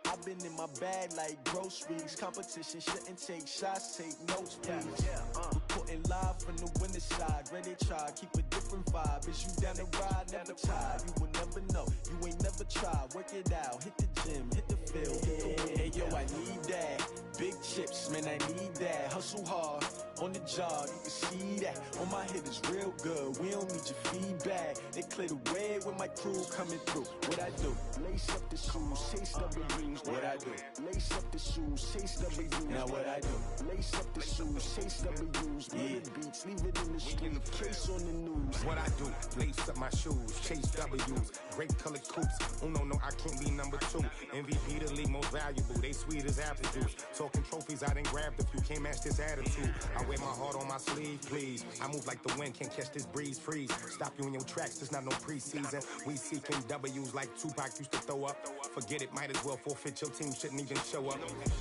I've been in my bag like groceries. Competition shouldn't take shots, take notes, please. Reporting live from the winning side. Ready to try, keep a different vibe. Is you down the ride, never tired. You will never know, you ain't never tried. Work it out, hit the gym, hit the field, hit the win. Hey yo, I need that. Big chips, man, I need that. Hustle hard, on the job, you can see that. On my hit is real good, we don't need your feedback. They clear the way when my crew coming through. What I do? Lace up the shoes, chase W's. What I do? Lace up the shoes, chase W's. Now what I do? Lace up the shoes, chase W's. Yeah. Beats, leave it in the street, case on the news. What I do? Lace up my shoes, chase W's. Great colored coops. Oh no, I can't be number 2. MVP the league most valuable. They sweet as apple juice. Talking trophies, I done grabbed a few. Can't match this attitude. I wear my heart on my sleeve, please. I move like the wind, can't catch this breeze. Freeze. Stop you in your tracks, there's not no preseason. We seeking W's like Tupac used to throw up. Forget it, might as well forfeit. Your team shouldn't even show up.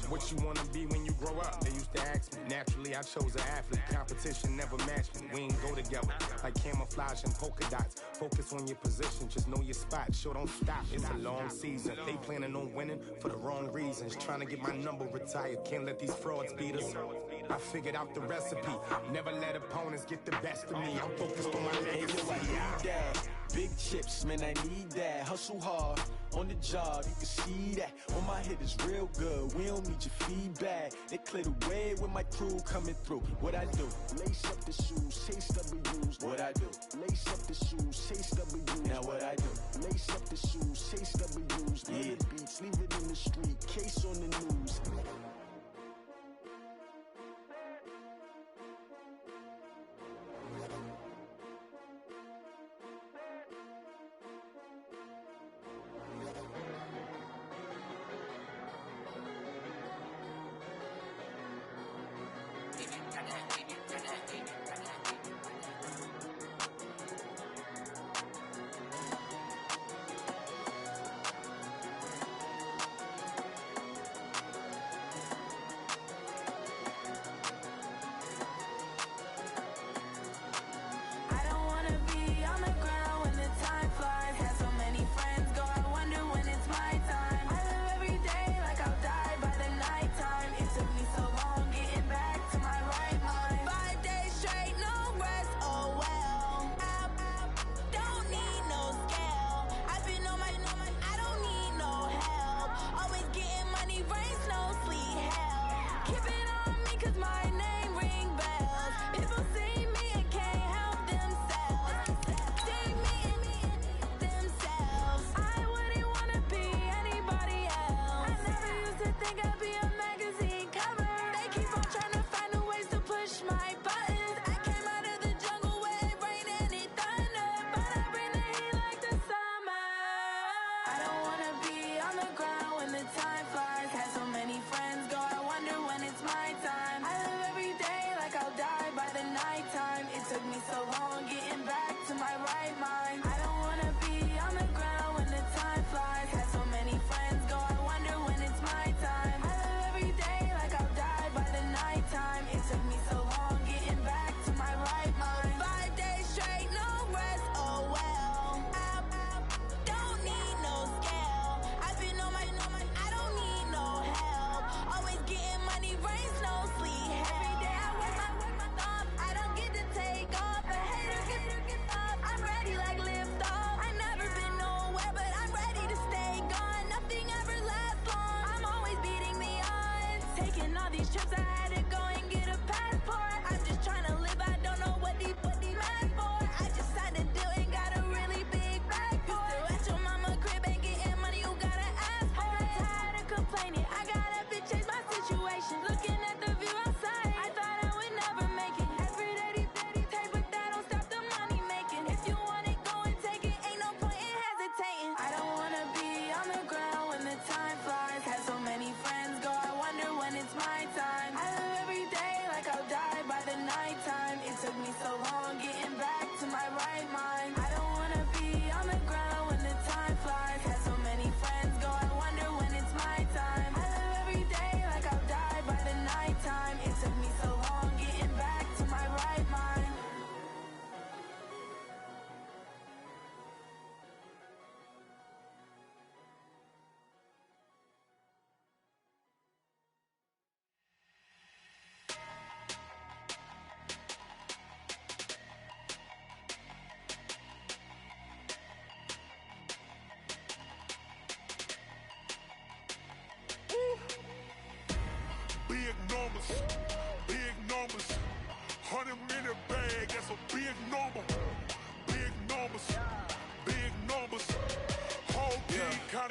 What you wanna be when you grow up? They used to ask me. Naturally, I chose an athlete. Competition never matched me. We ain't go together like camouflage and polka dots. Focus on your position, just know your spot. Sure, don't stop. It's a long season. They planning on winning for the wrong reasons. Trying to get my number retired. Can't let these frauds beat us. I figured out the recipe. Never let opponents get the best of me. I'm focused on my legacy. I need that. Big chips, man, I need that. Hustle hard, on the job, you can see that. On my hit is real good, we don't need your feedback. They clear the way when my crew coming through. What I do? Lace up the shoes, chase W's. What I do? Lace up the shoes, chase W's. Now what I do? Lace up the shoes, chase W's. Yeah. Beats, leave it in the street, case on the news.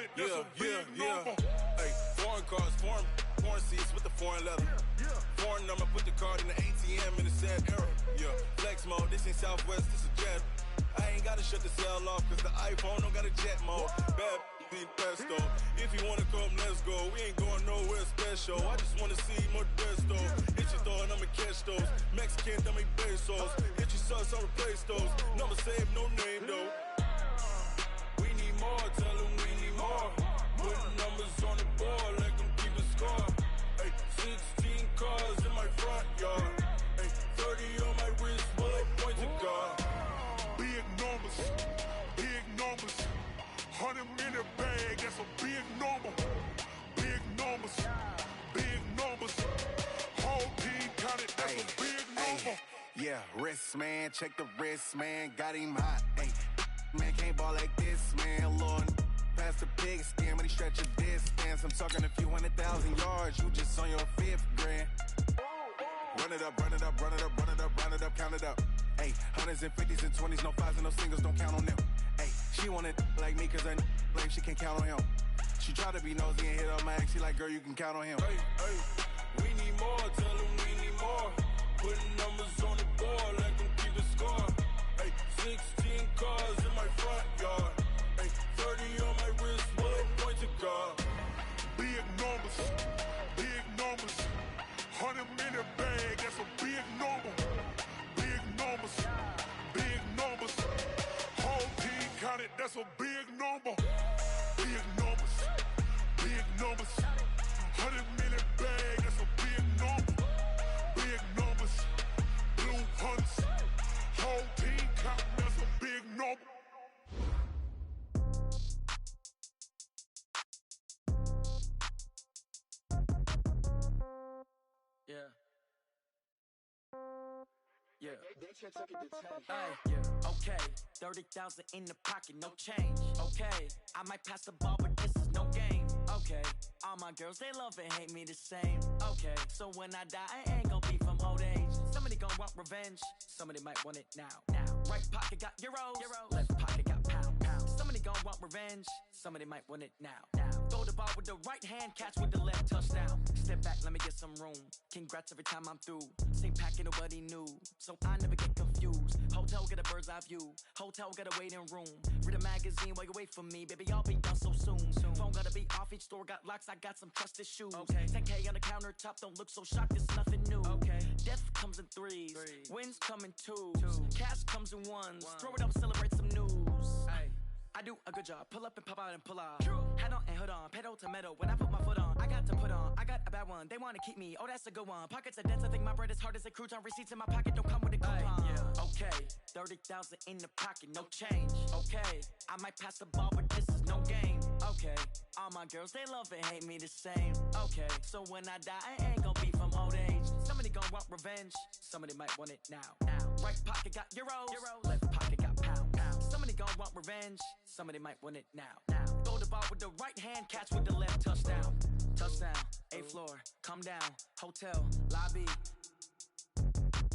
counted, that's a big number. Hey, foreign cars, foreign seats with the foreign leather. Foreign number, put the card in the ATM in a sad era. Yeah, flex mode, this ain't Southwest, this is jet. I ain't gotta shut the cell off, cause the iPhone don't got a jet mode. Bad need pesto. If you wanna come, let's go. We ain't going nowhere special. I just wanna see more desto. Hit your thought, I'ma catch those. Mexican, dummy pesos. Hit your sauce, I'll replace those. Number save, no name though. We need more, tell them we need more. Putting numbers on the board, let them keep a score. Hey, 16 cars in my front yard. Hey, 30 on my wrist, bullet point to God. Big numbers, big numbers. 100 minute bag, that's a big number. Big numbers, big numbers. Whole team counted, that's a big number. Yeah, wrist man, check the wrist man, got him hot. Ay, man can't ball like this, man. Lord, past the big skin when he stretch a distance. I'm talking a few 100,000 yards, you just on your 5th grand. Run it up, run it up, run it up, run it up, run it up, count it up. Ay, 100s and 50s and 20s, no 5s and no singles, don't count on them. Ay, she wanted like me cause I like she can count on him. She tried to be nosy and hit up my ex, she like, girl, you can count on him. Hey, hey, we need more, tell them we need more. Putting numbers on the board, let them keep a score. Hey, 16 cars in my front yard. Hey, 30 on my wrist, bullet point to God. Big numbers, big numbers. 100 minute bag, that's a big number. Big numbers, big numbers. Whole team counted, that's a big number. Big numbers, big numbers. 100 minute bag, that's a big number. Big numbers, blue hunts. Whole team counting, that's a big number. Yeah. Yeah. Yeah. Okay. 30,000 in the pocket, no change. Okay. I might pass the ball, but this is no game. Okay. All my girls, they love and hate me the same. Okay. So when I die, I ain't gonna be from old age. Somebody gonna want revenge. Somebody might want it now. Right pocket got euros. Left pocket got pounds. Somebody gonna want revenge. Somebody might want it now. Throw the ball with the right hand, catch with the left, touchdown. Step back, let me get some room. Congrats every time I'm through. Same packet, nobody knew. So I never get confused. Hotel get a bird's eye view. Hotel get a waiting room. Read a magazine while you wait for me. Baby, I'll be done so soon. Phone gotta be off, each store got locks. I got some trusted shoes. Okay. 10K on the countertop, don't look so shocked, it's nothing new. Okay. Death comes in threes. Wins come in twos. Cash comes in ones. Throw it up, celebrate some news. Ay. I do a good job, pull up and pop out and pull off. Hat on and hood on, pedal to metal. When I put my foot on, I got to put on. I got a bad one, they wanna keep me. Oh, that's a good one. Pockets are dense, I think my bread is hard as a crouton. Receipts in my pocket don't come with a coupon. Yeah. Okay, 30,000 in the pocket, no change. Okay, I might pass the ball, but this is no game. Okay, all my girls, they love and hate me the same. Okay, so when I die, I ain't gonna be from old age. Somebody gonna want revenge, somebody might want it now. Right pocket got euros. Left pocket got pounds. Somebody gonna want revenge, somebody might want it now. Throw the ball with the right hand, catch with the left, touchdown. Touchdown, 8th floor, come down, hotel, lobby.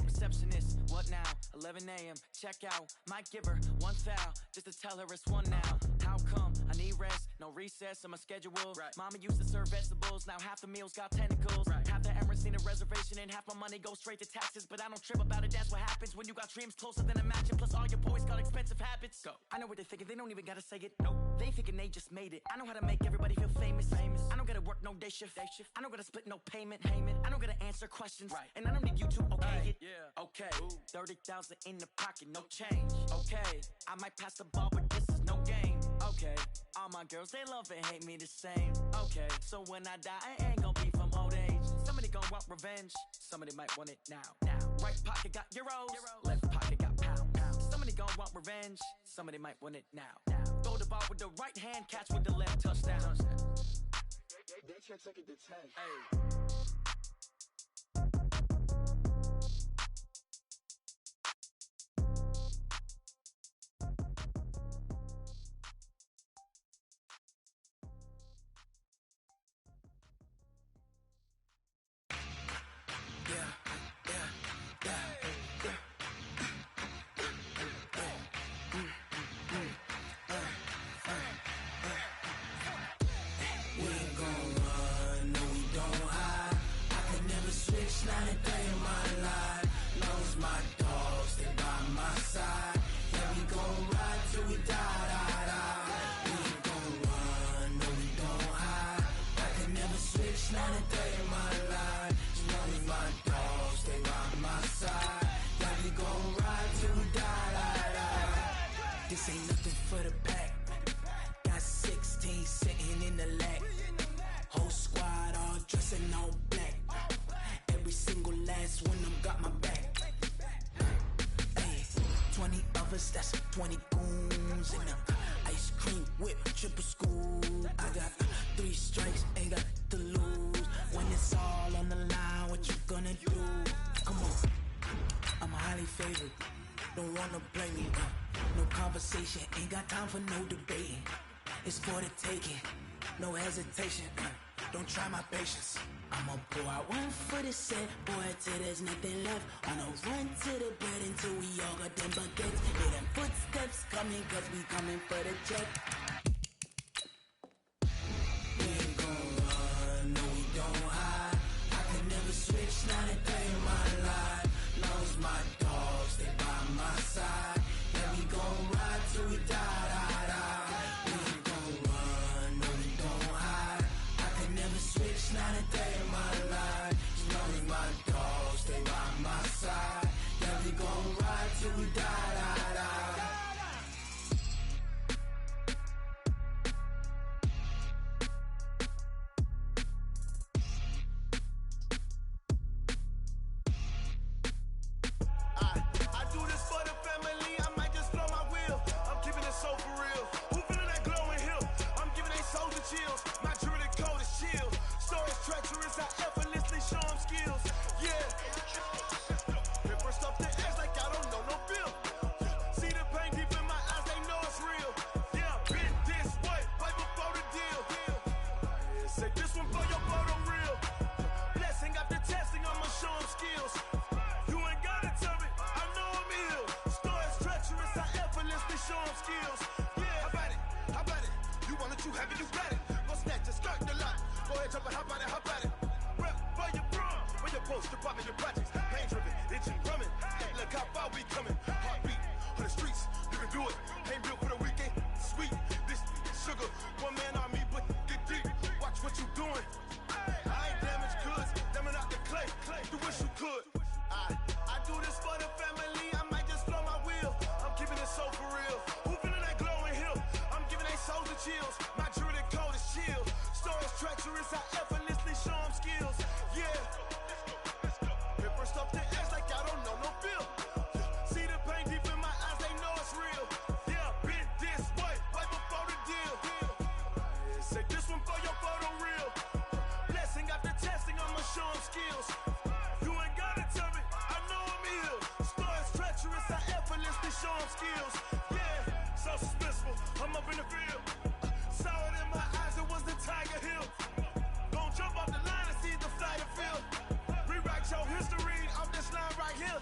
Receptionist, what now? 11 a.m., check out. Might give her one foul, just to tell her it's one now. How come? I need rest, no recess in my schedule. Right. Mama used to serve vegetables, now half the meals got tentacles. Right. Half the Emirates need a reservation and half my money goes straight to taxes. But I don't trip about it, that's what happens when you got dreams closer than a mansion. Plus all your boys got expensive habits. Go. I know what they're thinking, they don't even gotta say it. Nope. They thinking they just made it. I know how to make everybody feel famous. I don't gotta work no day shift. I don't gotta split no payment. I don't gotta answer questions. Right. And I don't need you to okay it. Yeah. Okay. 30,000 in the pocket, no change. Okay. I might pass the ball, but this is no game. Okay. All my girls, they love and hate me the same. Okay. So when I die, I ain't gonna be from old age. Somebody gonna want revenge. Somebody might want it now. Right pocket got euros. Left pocket got pounds. Somebody gonna want revenge. Somebody might want it now. Throw the ball with the right hand, catch with the left, touchdown. They check it to 10. Hey. in the lag. Whole squad all dressing all black. Every single last one of them got my back. Hey, 20 of us, that's 20 goons in them. Ice cream whip, triple scoop. I got 3 strikes, ain't got to lose. When it's all on the line, what you gonna do? Come on, I'm highly favored. Don't wanna blame me. No conversation, ain't got time for no debating. It's for the taking, no hesitation. Don't try my patience. I'ma pour out one for the set, boy, till there's nothing left. On a run to the bread until we all got them baguettes. Hear them footsteps coming, cause we coming for the check. We ain't gon' run, no we don't hide. I can never switch, not a day in my life. Long as my dogs, they by my side. Yeah, we gon' ride till we die, die, die. We ain't gon' run, no we don't hide. I can never switch, not a day in my life. As long as my dogs, they by my side. Yeah, we gon' ride till we die, die, die. I do this for the family, I might just blow my wheel. I'm keeping it so for real. Who feeling that glowing hill? I'm giving they soldier chills. My jewelry code is chill. Stories treacherous, I effortlessly show them skills. Yeah. Hit first off the edge like I don't know no feel. See the pain deep in my eyes, they know it's real. Yeah, been this way, way before the deal. Say this one for your photo real. Blessing after testing, I'ma show them skills. You ain't gotta tell me, I know I'm ill. Stories treacherous, I effortlessly show them skills. Yeah, how about it? How about it? You want it, you have it, you got it. Go snatch it, skirt the lot. Go ahead, jump it, how about it? How about it? Rep for your brum, for your poster, popping your projects. Pain driven, itching, drumming. Look how far we coming. Heartbeat on the streets, you can do it. Ain't built for the weekend. Sweet, this sugar, one man army, but get deep. Watch what you doing. I ain't damaged goods, damn it out the clay. You wish you could. I do this for the family, I might just blow my wheel. I'm keeping it so for real. Who feeling that glowing hill? I'm giving they soldier chills. My jewelry code is chill. Stories treacherous, I effortlessly show them skills. Yeah. Hit first off the edge like I don't know no feel. See the pain deep in my eyes, they know it's real. Yeah, been this way, way before the deal. Say this one for your photo real. Blessing after testing, I'ma show them skills. You ain't gotta tell me, I know I'm ill. Stories treacherous, I effortlessly show them skills. Yeah, so suspenseful, I'm up in the field. Saw it in my eyes, it was the Tiger Hill. Gon' jump off the line and see the flight of field. Rewrite your history off this line right here.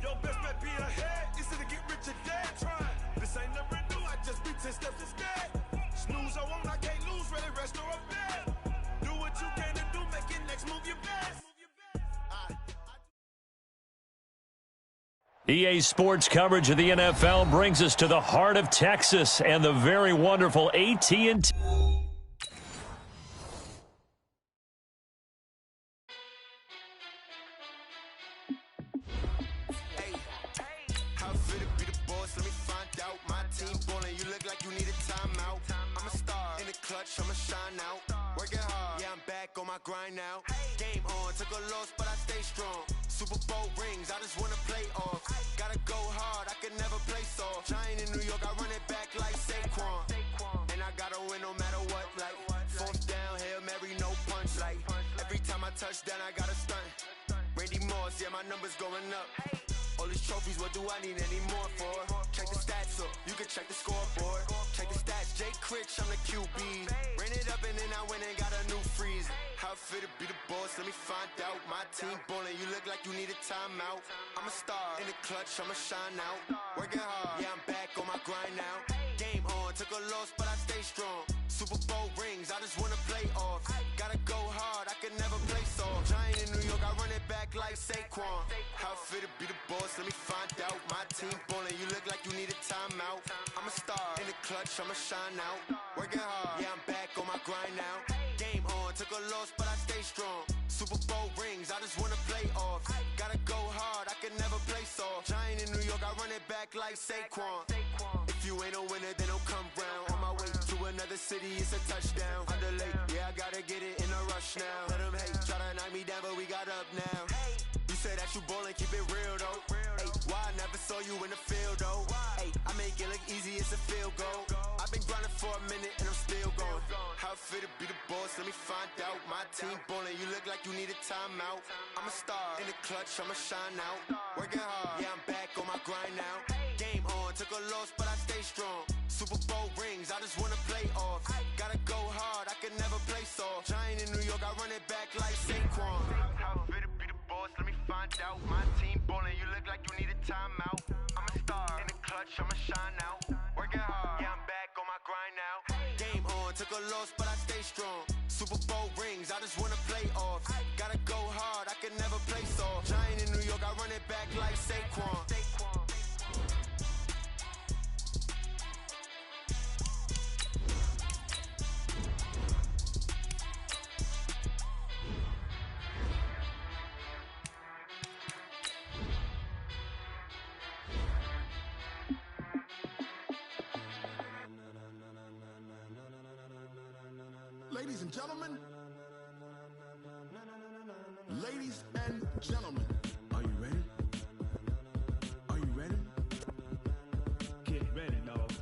Your best bet be ahead, easy to get rich or dead trying. This ain't never new, I just be 10 steps instead. Snooze I won't, I can't lose, ready, rest or a bed. Do what you can to do, make your next move your best. EA Sports coverage of the NFL brings us to the heart of Texas and the very wonderful AT&T. How fit to be the boss? Let me find out. My team ballin', you look like you need a timeout. I'm a star in the clutch, I'ma shine out. Working hard, yeah, I'm back on my grind now. Game on, took a loss, but I stay strong. Super Bowl rings, I just wanna play off. Gotta go hard, I can never play soft. Giant in New York, I run it back like Saquon. And I gotta win no matter what, like fourth down, Hail Mary, no punch. Like every time I touch down, I gotta stunt. Randy Moss, yeah, my numbers going up. All these trophies, what do I need any more for? Check the stats up, you can check the scoreboard. Check the stats, Jay Critch, I'm the QB. Ran it up and then I went and got a new freeze. How fit to be the boss, let me find out. My team ballin', you look like you need a timeout. I'm a star in the clutch, I'ma shine out. Working hard, yeah, I'm back on my grind now. Game on, took a loss, but I stay strong. Super Bowl rings, I just wanna play off. Gotta go hard, I can never play soft. Giant in New York, I run it back like Saquon. How fit to be the boss, let me find out. My team ballin', you look like you need a timeout. I'm a star in the clutch, I'ma shine out. Working hard, yeah, I'm back on my grind now. Game on, took a loss, but I stay strong. Super Bowl rings, I just wanna play off. Gotta go hard, I can never play soft. Giant in New York, I run it back like Saquon. If If you ain't a winner, then don't come round. On my way to another city, it's a touchdown. Underlay, yeah, I gotta get it in a rush now. Let them hate, try to knock me down, but we got up now. You said that you ballin', keep it real though. Hey, why I never saw you in the field though? Hey, I make it look easy, it's a field goal. I've been grinding for a minute and I'm still going. How it feel to be the boss, let me find out. My team ballin', you look like you need a timeout. I'm a star, in the clutch, I'ma shine out. Working hard, yeah, I'm back on my grind now. Game on, took a loss, but I stay strong. Super Bowl rings, I just wanna play off. Gotta go hard, I can never play soft. Giant in New York, I run it back like Saquon. How it feel to be the boss, let me find out. My team ballin', you look like you need a timeout. I'm a star, in the clutch, I'ma shine out. Working hard, yeah, I'm back on my grind now. Game on, took a loss, but I stay strong. Super Bowl rings, I just wanna play off. Gotta go hard, I can never play soft. Giant in New York, I run it back like Saquon. Ladies and gentlemen, ladies and gentlemen, are you ready? Are you ready? Get ready, dog.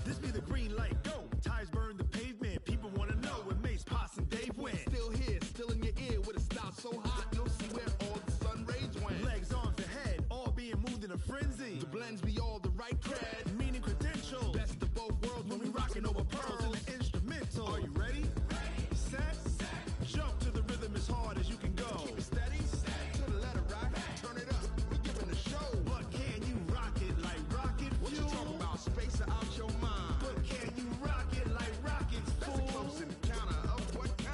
This be the green light, go. Tires burn the pavement. People wanna know where Mace, Poss, and Dave went. Still here, still in your ear with a style so hot, you'll see where all the sun rays went. Legs, arms, and head, all being moved in a frenzy. The blends be all the right cred, meaning credentials. Best of both worlds when we rockin' over pearls in the instrumental. Are you ready? Set, jump to the rhythm as hard as you can go. Keep it steady, to the letter right. Turn it up, we giving a show. But can you rock it like rocket fuel? What you talking about? Space out your mind. But can you rock it like rockets, fool? That's a close encounter of what kind?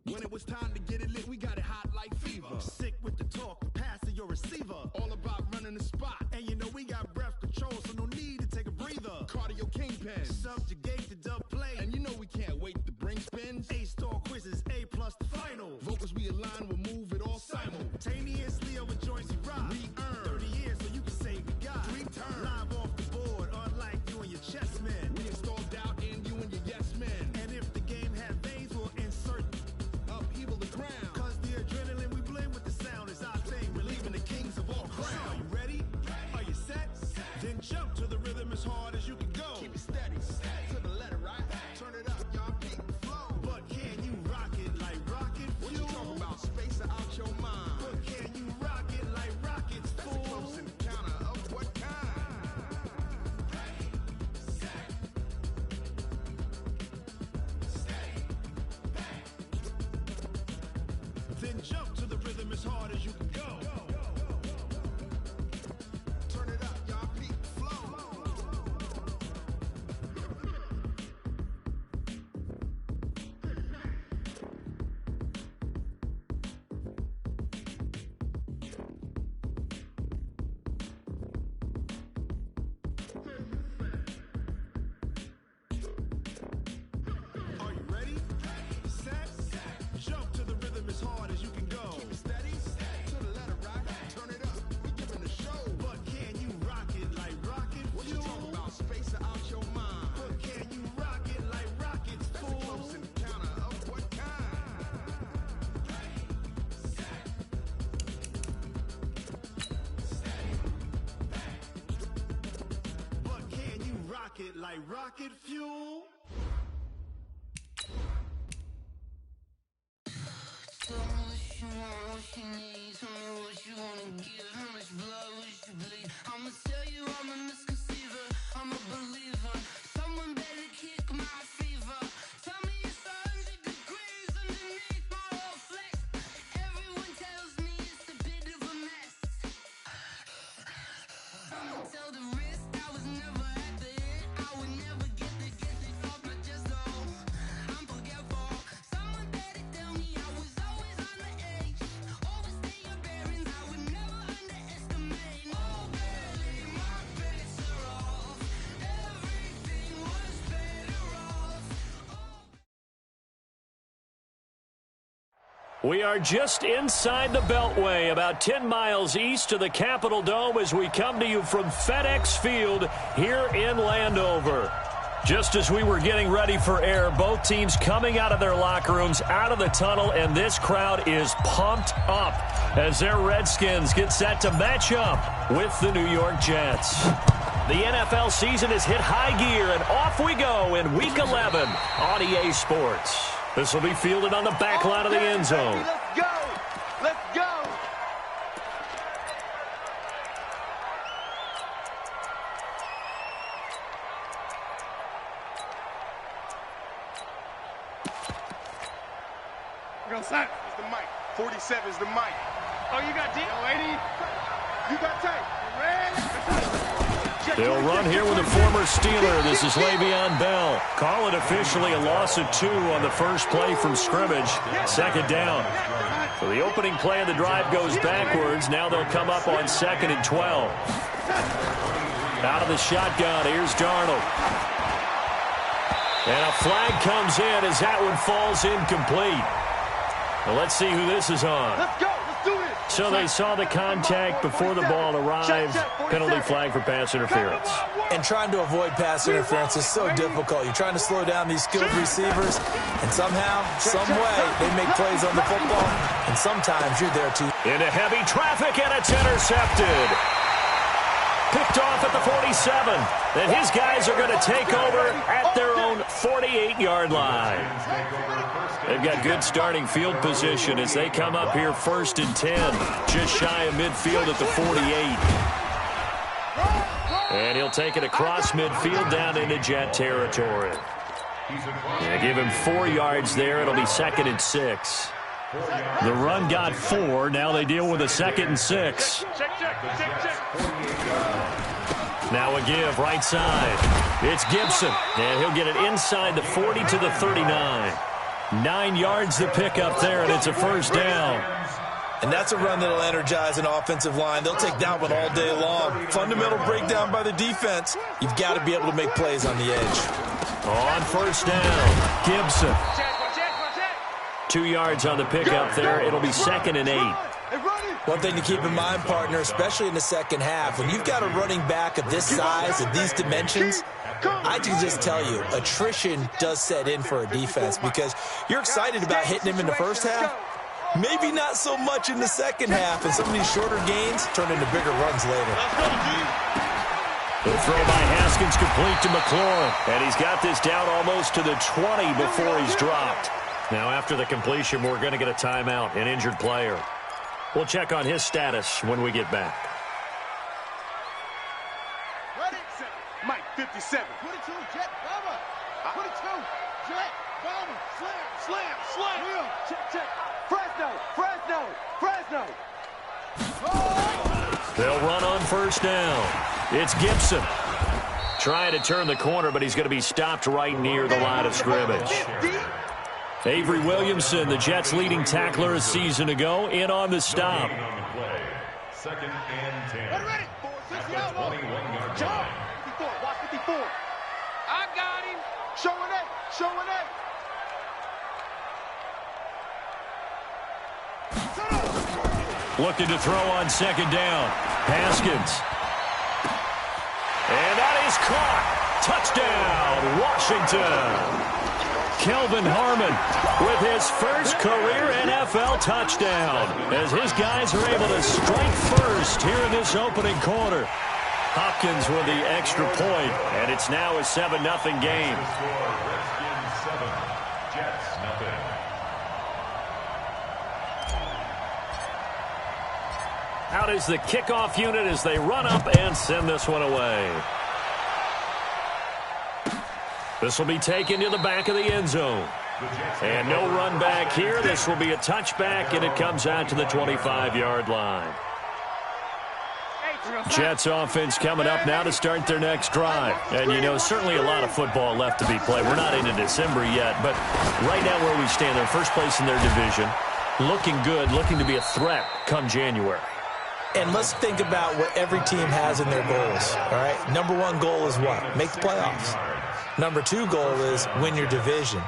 When it was time to get it lit, we got it hot like fever. Sick with the talk, pass to your receiver. All about running the spot. And you know we got breath control, so no need to take a breather. Cardio kingpin, subjugate the dub play. And you know we can't wait to bring spins. A-star quizzes, A+ the final. Vocals we align, we'll move it all simultaneously over joints we rock. We earn 30 years so you can say we got 3 turns. Live off the board, unlike you and your chess men. We install doubt in you and your yes men. And if the game had veins, we'll insert upheaval the ground. Cause the adrenaline we blend with the sound is our thing. Relieving the kings of all crowns. Are you ready? Are you set? Then jump to the rhythm as hard as you can go. Keep it steady, to the letter right. Turn it up, y'all peak the flow. But can you rock it like rocket fuel? What you talking about? Space out your mind. But can you rock it like rockets, fool? That's a close encounter of what kind? Then jump to the rhythm as hard as you can go. Turn it up, y'all peak the flow. Are you ready? Set, jump to the rhythm as hard as you can go. Keep it steady, to the letter right. Turn it up, we giving a show. But can you rock it like rocket fuel? What you talking about? Space out your mind. But can you rock it like rockets, fool? That's a close encounter of what kind? But can you rock it like rocket fuel? Tell me what you want, what you need. Tell me what you wanna give. How much blood would you bleed? I'ma tell you I'm a misconceiver. I'm a believer. Someone better kick my fever. Tell me it's 100 degrees underneath my whole flex. Everyone tells me it's a bit of a mess. I'ma tell the risk I was never at the end. I would never get the We are just inside the Beltway, about 10 miles east of the Capitol Dome as we come to you from FedEx Field here in Landover. Just as we were getting ready for air, both teams coming out of their locker rooms, out of the tunnel, and this crowd is pumped up as their Redskins get set to match up with the New York Jets. The NFL season has hit high gear, and off we go in Week 11 on EA Sports. This will be fielded on the back line of the end zone. Let's go! Let's go! We're going to snap. It's the mic. 47 is the mic. Oh, you got D? lady. You got tape. You ready? They'll run here with a former Steeler. This is Le'Veon Bell. Call it officially a loss of 2 on the first play from scrimmage. Second down. So the opening play of the drive goes backwards. Now they'll come up on 2nd and 12. Out of the shotgun, here's Darnold. And a flag comes in as that one falls incomplete. Well, let's see who this is on. Let's go. Let's do this. So they saw the contact before the ball arrived. Penalty flag for pass interference. And trying to avoid pass interference is so difficult. You're trying to slow down these skilled receivers, and somehow, some way, they make plays on the football, and sometimes you're there too. Into heavy traffic, and it's intercepted. Picked off at the 47. And his guys are going to take over at their own 48-yard line. They've got good starting field position as they come up here 1st and 10. Just shy of midfield at the 48. And he'll take it across midfield down into Jet territory. Yeah, give him 4 yards there. It'll be 2nd and 6. The run got 4. Now they deal with a 2nd and 6. Now a give right side. It's Gibson. And he'll get it inside the 40 to the 39. 9 yards to pick up there, and it's a first down. And that's a run that'll energize an offensive line. They'll take that one all day long. Fundamental breakdown by the defense. You've got to be able to make plays on the edge. On first down, Gibson. 2 yards on the pickup there. It'll be 2nd and 8. One thing to keep in mind, partner, especially in the second half, when you've got a running back of this size and these dimensions, I can just tell you, attrition does set in for a defense because you're excited about hitting him in the first half. Maybe not so much in the second half, and some of these shorter gains turn into bigger runs later. The throw by Haskins complete to McLaurin, and he's got this down almost to the 20 before he's dropped. Now after the completion, we're going to get a timeout, an injured player. We'll check on his status when we get back. Ready? Mike, 57. 22, Jet, bomber. 22, Jet, bomber. Slam, slam, slam. Wheel. Check, check. Fresno, Fresno, Fresno. Oh! They'll run on first down. It's Gibson. Trying to turn the corner, but he's going to be stopped right near the line of scrimmage. Avery Williamson, the Jets' leading tackler a season ago, in on the stop. 2nd and 10. Ready? 4, 6, 21-yard jump. 54, watch 54. I got him. Showing 8, showing 8. Looking to throw on 2nd down. Haskins. And that is caught. Touchdown, Washington. Kelvin Harmon with his first career NFL touchdown as his guys are able to strike first here in this opening quarter. Hopkins with the extra point, and it's now a 7-0 game. Redskins 7, Jets nothing. Out is the kickoff unit as they run up and send this one away. This will be taken to the back of the end zone. And no run back here. This will be a touchback, and it comes out to the 25-yard line. Jets offense coming up now to start their next drive. And, you know, certainly a lot of football left to be played. We're not into December yet, but right now where we stand, they're first place in their division. Looking good, looking to be a threat come January. And let's think about what every team has in their goals, all right? Number 1 goal is what? Make the playoffs. Number 2 goal is win your division.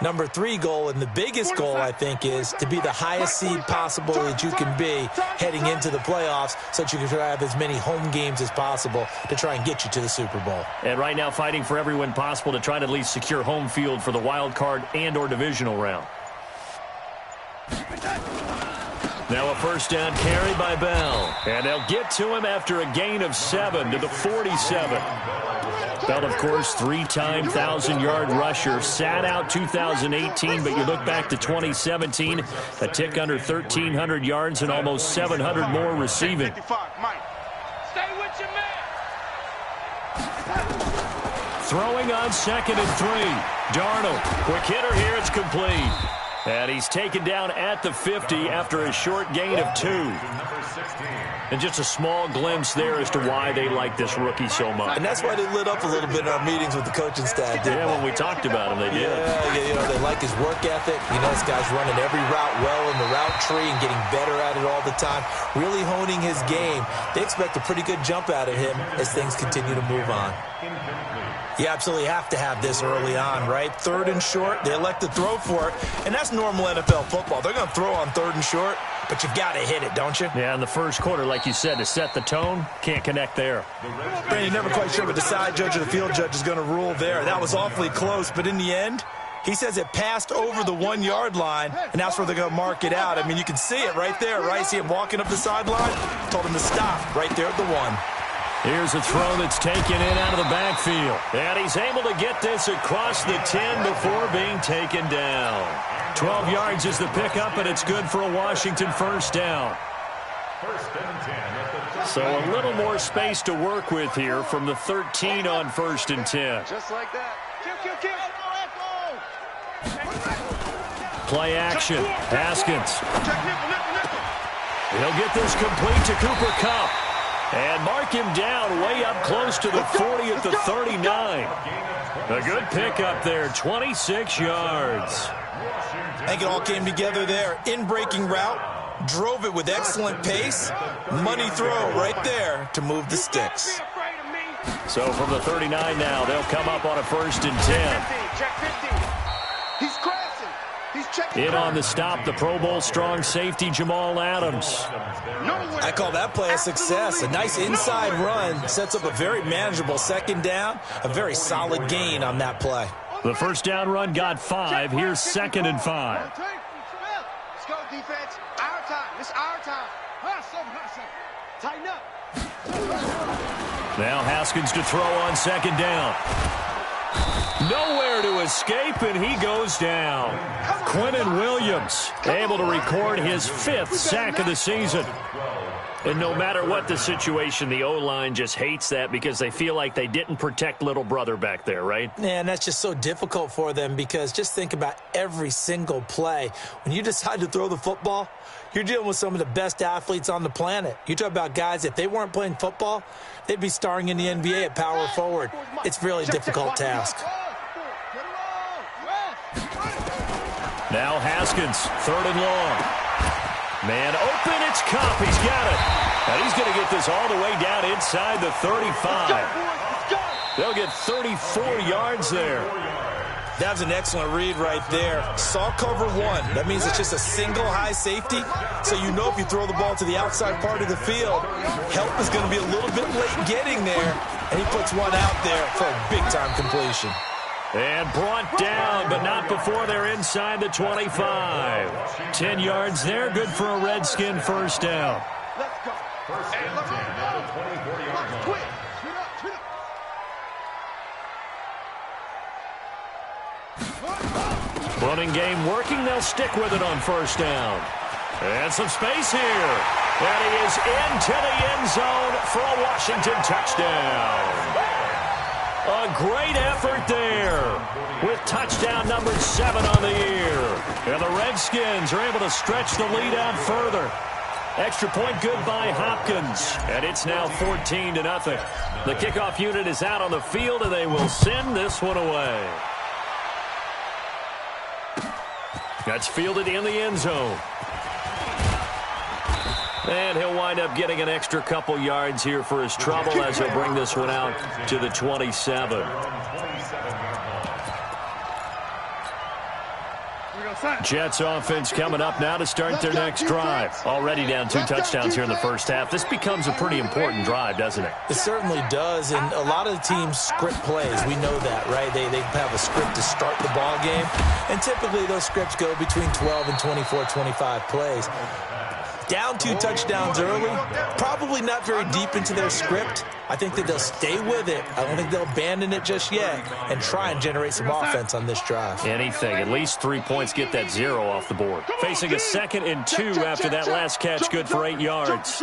Number 3 goal, and the biggest goal, I think, is to be the highest seed possible that you can be heading into the playoffs so that you can try to have as many home games as possible to try and get you to the Super Bowl. And right now fighting for every win possible to try to at least secure home field for the wild card and or divisional round. Now a first down carry by Bell. And they'll get to him after a gain of 7 to the 47. Bell, of course, 3-time 1,000-yard rusher. Sat out 2018, but you look back to 2017, a tick under 1,300 yards and almost 700 more receiving. Stay with your man. Throwing on 2nd and 3. Darnold, quick hitter here, it's complete. And he's taken down at the 50 after a short gain of 2. And just a small glimpse there as to why they like this rookie so much. And that's why they lit up a little bit in our meetings with the coaching staff. Yeah, when we talked about him, they did. Yeah, you know, they like his work ethic. You know, this guy's running every route well in the route tree and getting better at it all the time, really honing his game. They expect a pretty good jump out of him as things continue to move on. You absolutely have to have this early on, right? 3rd and short, they elect to throw for it, and that's normal NFL football. They're going to throw on 3rd and short, but you've got to hit it, don't you? Yeah, in the first quarter, like you said, to set the tone, can't connect there. Man, you're never quite sure what the side judge or the field judge is going to rule there. That was awfully close, but in the end, he says it passed over the 1-yard line, and that's where they're going to mark it out. I mean, you can see it right there, right? See him walking up the sideline? Told him to stop right there at the 1. Here's a throw that's taken in out of the backfield. And he's able to get this across the 10 before being taken down. 12 yards is the pickup, and it's good for a Washington first down. So a little more space to work with here from the 13 on 1st and 10. Just like that. Kill. Play action. Haskins. He'll get this complete to Cooper Kupp. And mark him down way up close to the 40 at the 39. A good pickup there, 26 yards. I think it all came together there. In-breaking route, drove it with excellent pace. Money throw right there to move the sticks. So from the 39 now, they'll come up on a 1st and 10. Check 50. He's crashing. He's checking. In on the stop, the Pro Bowl strong safety, Jamal Adams. I call that play a success. A nice inside run sets up a very manageable 2nd down. A very solid gain on that play. The first down run got 5. Here's 2nd and 5. Let's go, defense. Our time. It's our time. Tighten up. Now Haskins to throw on 2nd down. Nowhere to escape, and he goes down. Quinnen Williams able to record his 5th sack of the season. And no matter what the situation, the O-line just hates that because they feel like they didn't protect little brother back there, right? Man, that's just so difficult for them because just think about every single play. When you decide to throw the football, you're dealing with some of the best athletes on the planet. You talk about guys, if they weren't playing football, they'd be starring in the NBA at power forward. It's a really difficult task. Now Haskins, 3rd and long. Man open, it's Kupp. He's got it. And he's going to get this all the way down inside the 35. They'll get 34 yards there. That was an excellent read right there. Saw cover 1. That means it's just a single high safety. So you know if you throw the ball to the outside part of the field, help is going to be a little bit late getting there. And he puts one out there for a big-time completion. And brought down, but not before they're inside the 25. 10 yards there, good for a Redskin first down. Let's go. First and 10 at the 24-yard line. Running game working, they'll stick with it on 1st down. And some space here. And he is into the end zone for a Washington touchdown. A great effort there with touchdown number 7 on the year. And the Redskins are able to stretch the lead out further. Extra point good by Hopkins. And it's now 14-0. The kickoff unit is out on the field, and they will send this one away. That's fielded in the end zone. And he'll wind up getting an extra couple yards here for his trouble as he'll bring this one out to the 27. Jets offense coming up now to start their next drive. Already down 2 touchdowns here in the first half. This becomes a pretty important drive, doesn't it? It certainly does, and a lot of the teams script plays. We know that, right? They have a script to start the ball game, and typically those scripts go between 12 and 24, 25 plays. Down 2 touchdowns early, probably not very deep into their script. I think that they'll stay with it. I don't think they'll abandon it just yet and try and generate some offense on this drive. Anything. At least 3 points, get that 0 off the board. Facing a 2nd and 2 after that last catch, good for 8 yards.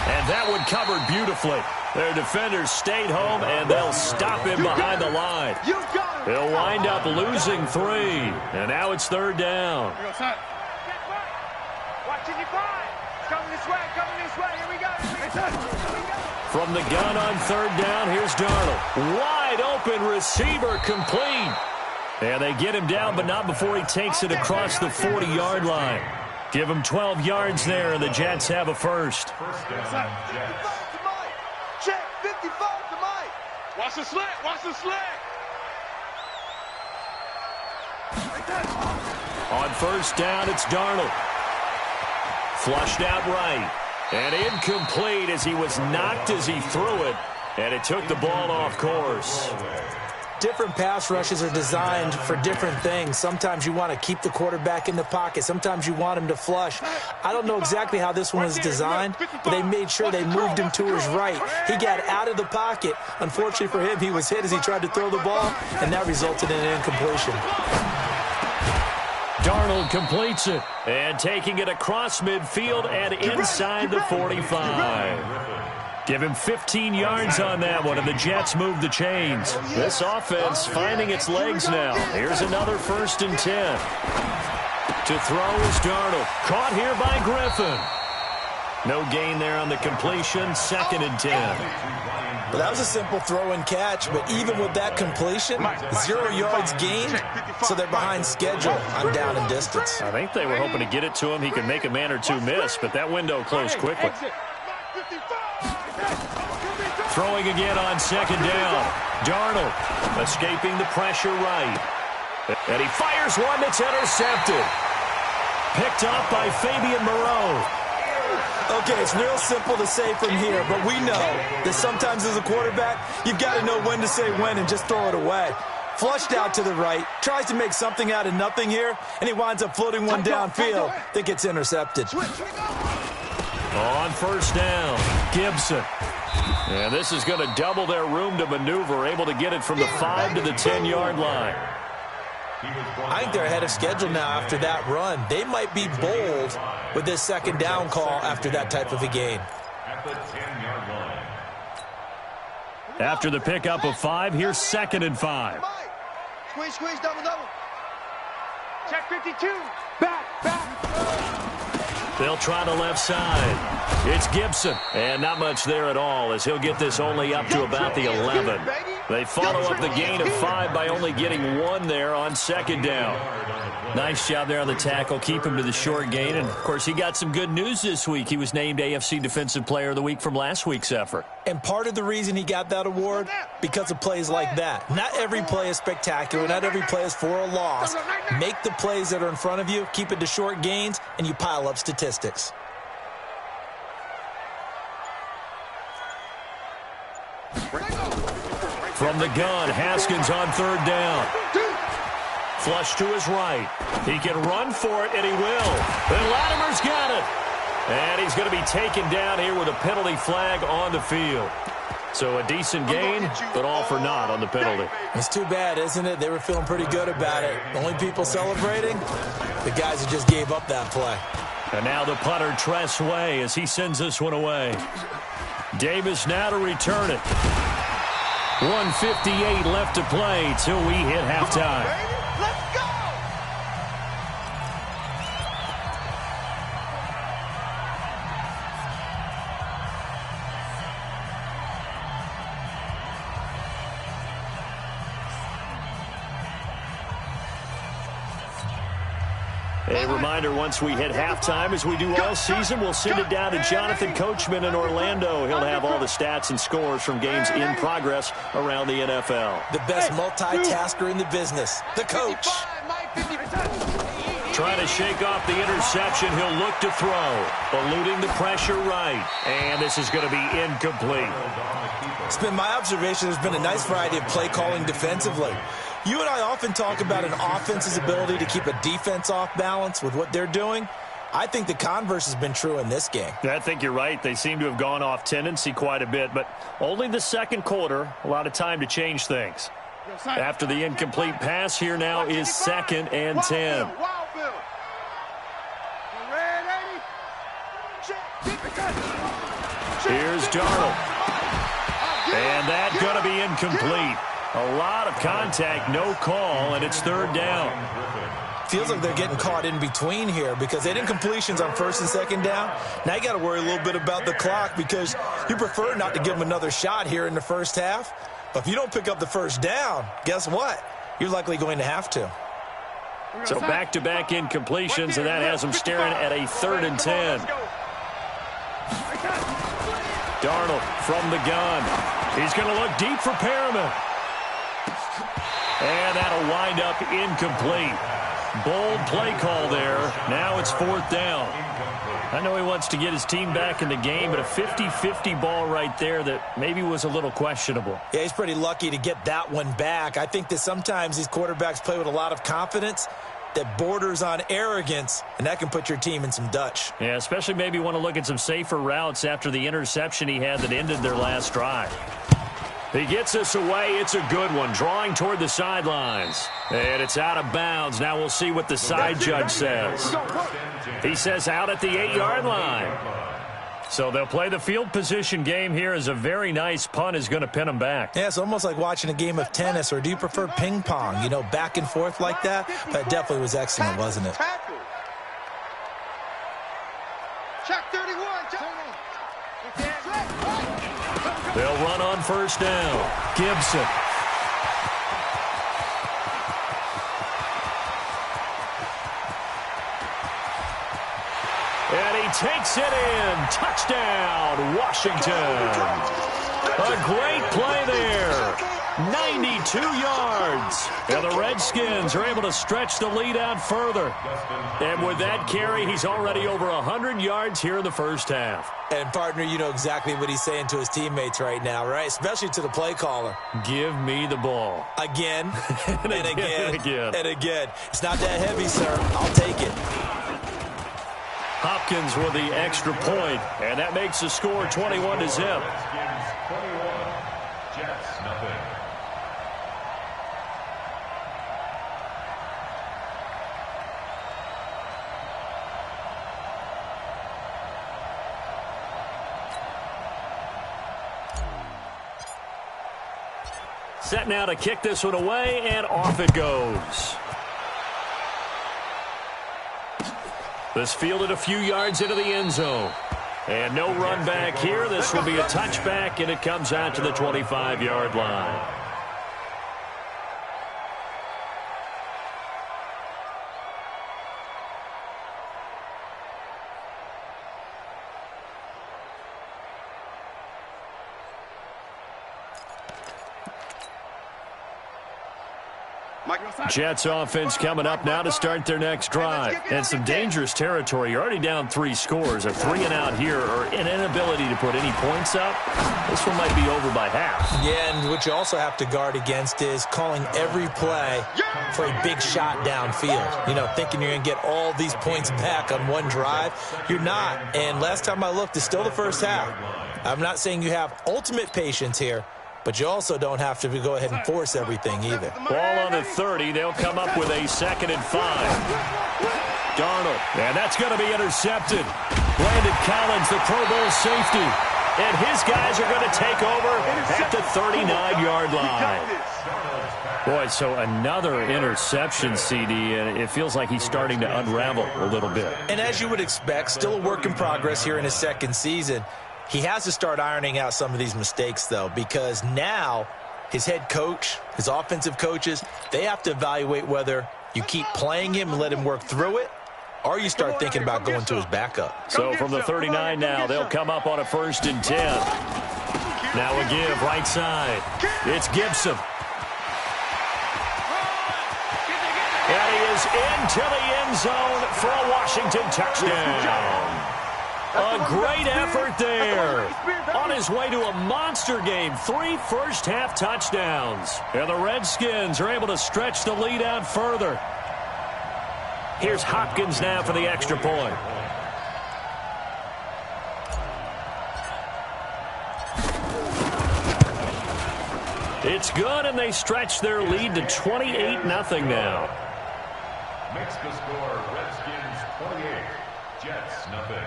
And that one covered beautifully. Their defenders stayed home, and they'll stop him behind the line. He'll wind up losing 3, and now it's 3rd down. From the gun on 3rd down, here's Darnold. Wide open receiver, complete. And they get him down, but not before he takes it across the 40-yard line. Give him 12 yards there, and the Jets have a first. Check, 55 to Mike. Watch the slant, watch the slant. On 1st down, it's Darnold. Flushed out right. And incomplete as he was knocked as he threw it. And it took the ball off course. Different pass rushes are designed for different things. Sometimes you want to keep the quarterback in the pocket. Sometimes you want him to flush. I don't know exactly how this one was designed, but they made sure they moved him to his right. He got out of the pocket. Unfortunately for him, he was hit as he tried to throw the ball, and that resulted in an incompletion. Darnold completes it, and taking it across midfield and inside the 45. Give him 15 yards on that one, and the Jets move the chains. This offense finding its legs now. Here's another 1st and 10. To throw is Darnold. Caught here by Griffin. No gain there on the completion. 2nd and 10. Well, that was a simple throw and catch, but even with that completion, 0 yards gained, so they're behind schedule on down and distance. I think they were hoping to get it to him. He could make a man or 2 miss, but that window closed quickly. Throwing again on 2nd down. Darnold escaping the pressure right. And he fires one that's intercepted. Picked up by Fabian Moreau. Okay, it's real simple to say from here, but we know that sometimes as a quarterback, you've got to know when to say when and just throw it away. Flushed out to the right, tries to make something out of nothing here, and he winds up floating one downfield that gets intercepted. On 1st down, Gibson. And this is going to double their room to maneuver, able to get it from the 5 to the 10-yard line. I think they're ahead of schedule now after that run. They might be bold with this 2nd down call after that type of a gain. At the 10-yard line. After the pickup of 5, here's 2nd and 5. Squeeze, squeeze, double, double. Check 52. Back, back. They'll try the left side. It's Gibson. And not much there at all as he'll get this only up to about the 11. They follow up the gain of 5 by only getting 1 there on 2nd down. Nice job there on the tackle. Keep him to the short gain. And, of course, he got some good news this week. He was named AFC Defensive Player of the Week from last week's effort. And part of the reason he got that award, because of plays like that. Not every play is spectacular. Not every play is for a loss. Make the plays that are in front of you, keep it to short gains, and you pile up statistics. From the gun, Haskins on 3rd down. Flush to his right. He can run for it, and he will. And Latimer's got it. And he's going to be taken down here with a penalty flag on the field. So a decent gain, but all for naught on the penalty. It's too bad, isn't it? They were feeling pretty good about it. The only people celebrating, the guys who just gave up that play. And now the punter, Tress Way, as he sends this one away. Davis now to return it. 1:58 left to play till we hit halftime. Let's go! A reminder, once we hit halftime, as we do all season, we'll send it down to Jonathan Coachman in Orlando. He'll have all the stats and scores from games in progress around the NFL. The best multitasker in the business, the coach. Trying to shake off the interception. He'll look to throw. Eluding the pressure right. And this is going to be incomplete. It's been my observation there's been a nice variety of play calling defensively. You and I often talk about an offense's ability to keep a defense off balance with what they're doing. I think the converse has been true in this game. I think you're right. They seem to have gone off tendency quite a bit, but only the second quarter, a lot of time to change things. After the incomplete pass, here now is 2nd and 10. Here's Darnold. And that's going to be incomplete. A lot of contact, no call, and it's 3rd down. Feels like they're getting caught in between here because they did incompletions on 1st and 2nd down. Now you got to worry a little bit about the clock because you prefer not to give them another shot here in the first half. But if you don't pick up the 1st down, guess what? You're likely going to have to. So back-to-back incompletions, and that has them staring at a 3rd and 10. Darnold from the gun. He's going to look deep for Perriman. And that'll wind up incomplete. Bold play call there. Now it's 4th down. I know he wants to get his team back in the game, but a 50-50 ball right there that maybe was a little questionable. Yeah, he's pretty lucky to get that one back. I think that sometimes these quarterbacks play with a lot of confidence that borders on arrogance, and that can put your team in some Dutch. Yeah, especially maybe want to look at some safer routes after the interception he had that ended their last drive. He gets this away. It's a good one. Drawing toward the sidelines. And it's out of bounds. Now we'll see what the side judge says. He says out at the 8-yard line. So they'll play the field position game here as a very nice punt is going to pin them back. Yeah, it's almost like watching a game of tennis, or do you prefer ping pong? You know, back and forth like that? That definitely was excellent, wasn't it? Check 31. They'll run on 1st down. Gibson. And he takes it in. Touchdown, Washington. A great play there. 92 yards. And the Redskins are able to stretch the lead out further. And with that carry, he's already over 100 yards here in the first half. And, partner, you know exactly what he's saying to his teammates right now, right? Especially to the play caller. Give me the ball. Again, and again, and again. And again. It's not that heavy, sir. I'll take it. Hopkins with the extra point, and that makes the score 21-0. Jets, nothing. Set now to kick this one away, and off it goes. This fielded a few yards into the end zone. And no run back here. This will be a touchback, and it comes out to the 25-yard line. Jets offense coming up now to start their next drive. And some dangerous territory. You're already down 3 scores. A 3-and-out here, or an inability to put any points up. This one might be over by half. Yeah, and what you also have to guard against is calling every play for a big shot downfield. You know, thinking you're going to get all these points back on one drive. You're not. And last time I looked, it's still the first half. I'm not saying you have ultimate patience here, but you also don't have to go ahead and force everything either. Ball on the 30. They'll come up with a 2nd and 5. Darnold. And that's going to be intercepted. Landon Collins, the Pro Bowl safety. And his guys are going to take over at the 39-yard line. Boy, so another interception, CD, and it feels like he's starting to unravel a little bit. And as you would expect, still a work in progress here in his second season. He has to start ironing out some of these mistakes, though, because now his head coach, his offensive coaches, they have to evaluate whether you keep playing him and let him work through it, or you start thinking about going to his backup. So from the 39 now, they'll come up on a 1st and 10. Now a give right side. It's Gibson. And he is into the end zone for a Washington touchdown. A great effort there. On his way to a monster game, 3 first-half touchdowns. And the Redskins are able to stretch the lead out further. Here's Hopkins now for the extra point. It's good, and they stretch their lead to 28-0 now. Makes the score Redskins 28, Jets nothing.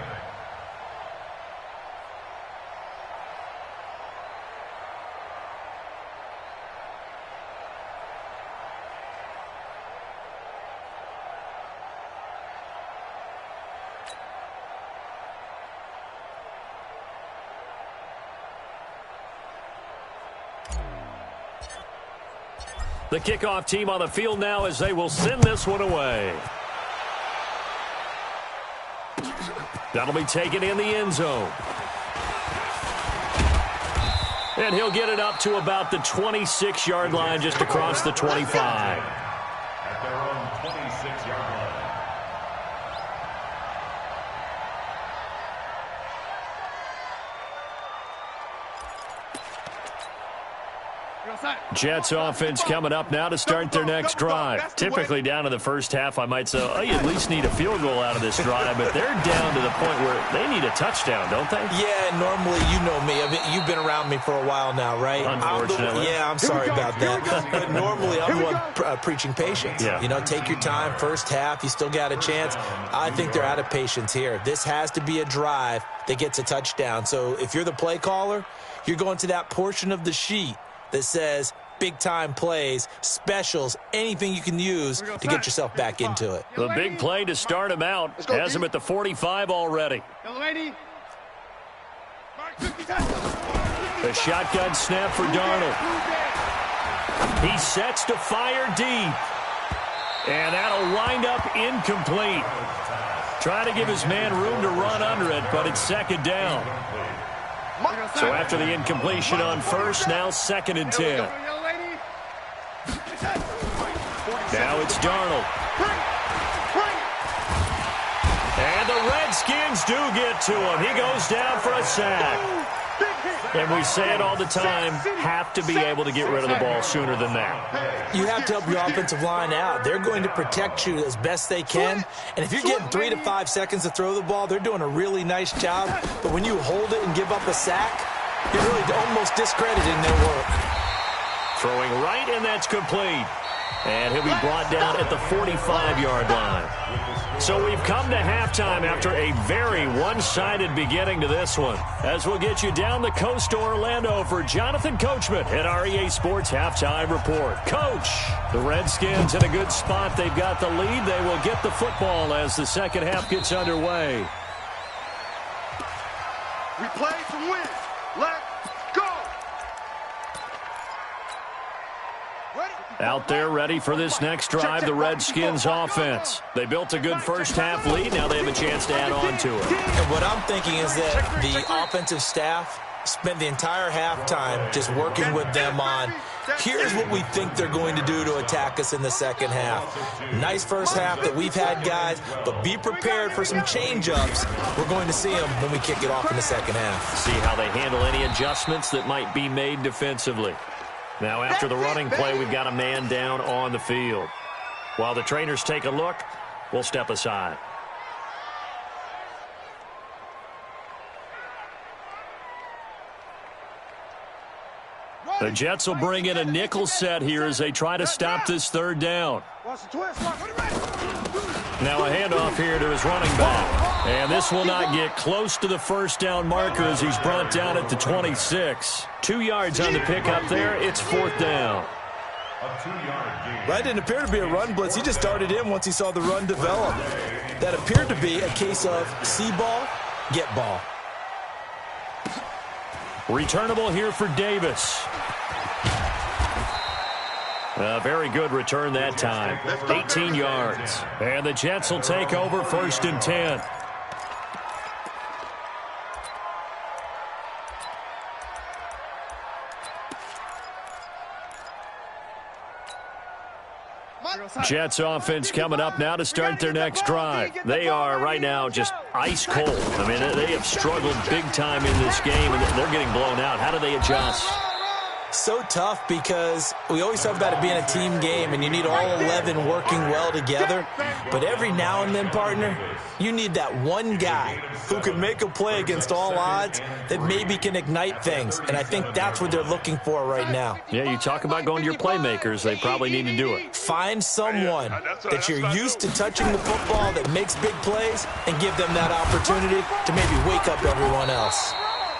The kickoff team on the field now as they will send this one away. That'll be taken in the end zone. And he'll get it up to about the 26-yard line, just across the 25. At their own 26-yard line. Jets offense coming up now to start their next drive. Typically down to the first half, I might say, oh, you at least need a field goal out of this drive, but they're down to the point where they need a touchdown, don't they? Yeah, normally, you know me. I mean, you've been around me for a while now, right? Unfortunately. I'm sorry about that. But normally, I'm the one preaching patience. Yeah. You know, take your time. First half, you still got a chance. I think they're out of patience here. This has to be a drive that gets a touchdown. So if you're the play caller, you're going to that portion of the sheet that says big-time plays, specials, anything you can use to get yourself back into it. The big play to start him out has him at the 45 already. The shotgun snap for Darnold. He sets to fire deep. And that'll wind up incomplete. Trying to give his man room to run under it, but it's 2nd down. So after the incompletion on first, now 2nd and 10. Now it's Darnold. And the Redskins do get to him. He goes down for a sack. And we say it all the time, have to be able to get rid of the ball sooner than that. You have to help your offensive line out. They're going to protect you as best they can. And if you're getting 3 to 5 seconds to throw the ball, they're doing a really nice job. But when you hold it and give up a sack, you're really almost discrediting their work. Throwing right, and that's complete. And he'll be brought down at the 45-yard line. So we've come to halftime after a very one-sided beginning to this one. As we'll get you down the coast to Orlando for Jonathan Coachman at our EA Sports Halftime Report. Coach, the Redskins in a good spot. They've got the lead. They will get the football as the second half gets underway. We play to win. Let's go. Out there ready for this next drive, the Redskins offense. They built a good first-half lead. Now they have a chance to add on to it. And what I'm thinking is that the offensive staff spent the entire halftime just working with them on, here's what we think they're going to do to attack us in the second half. Nice first half that we've had, guys, but be prepared for some change-ups. We're going to see them when we kick it off in the second half. See how they handle any adjustments that might be made defensively. Now, after the running play, we've got a man down on the field. While the trainers take a look, we'll step aside. The Jets will bring in a nickel set here as they try to stop this third down. Now a handoff here to his running back. And this will not get close to the first down marker as he's brought down at the 26. 2 yards on the pickup there. It's 4th down. That didn't appear to be a run blitz. He just darted in once he saw the run develop. That appeared to be a case of see ball, get ball. Returnable here for Davis. A very good return that time. 18 yards. And the Jets will take over 1st and 10. Jets offense coming up now to start their next drive. They are right now just ice cold. I mean, they have struggled big time in this game, and they're getting blown out. How do they adjust? So tough because we always talk about it being a team game and you need all 11 working well together. But every now and then, partner, you need that one guy who can make a play against all odds that maybe can ignite things. And I think that's what they're looking for right now. Yeah, you talk about going to your playmakers. They probably need to do it. Find someone that you're used to touching the football that makes big plays and give them that opportunity to maybe wake up everyone else.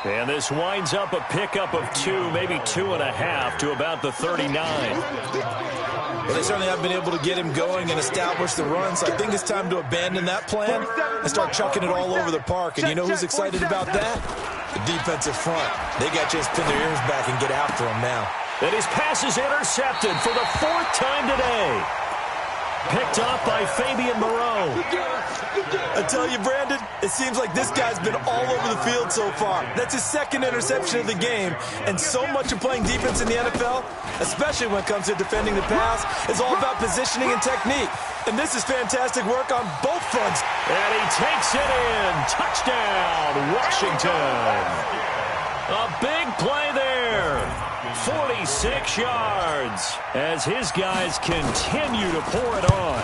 And this winds up a pickup of 2, maybe 2.5 to about the 39. Well, they certainly have been able to get him going and establish the run, so I think it's time to abandon that plan and start chucking it all over the park. And you know who's excited about that? The defensive front. They got to just pin their ears back and get after him now. And his pass is intercepted for the 4th time today. Picked off by Fabian Moreau. I tell you, Brandon, it seems like this guy's been all over the field so far. That's his 2nd interception of the game. And so much of playing defense in the NFL, especially when it comes to defending the pass, is all about positioning and technique. And this is fantastic work on both fronts. And he takes it in. Touchdown, Washington. A big play there. 46 yards as his guys continue to pour it on.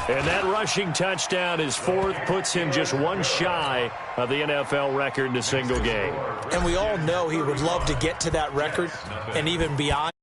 And that rushing touchdown is 4th, puts him just one shy of the NFL record in a single game. And we all know he would love to get to that record and even beyond.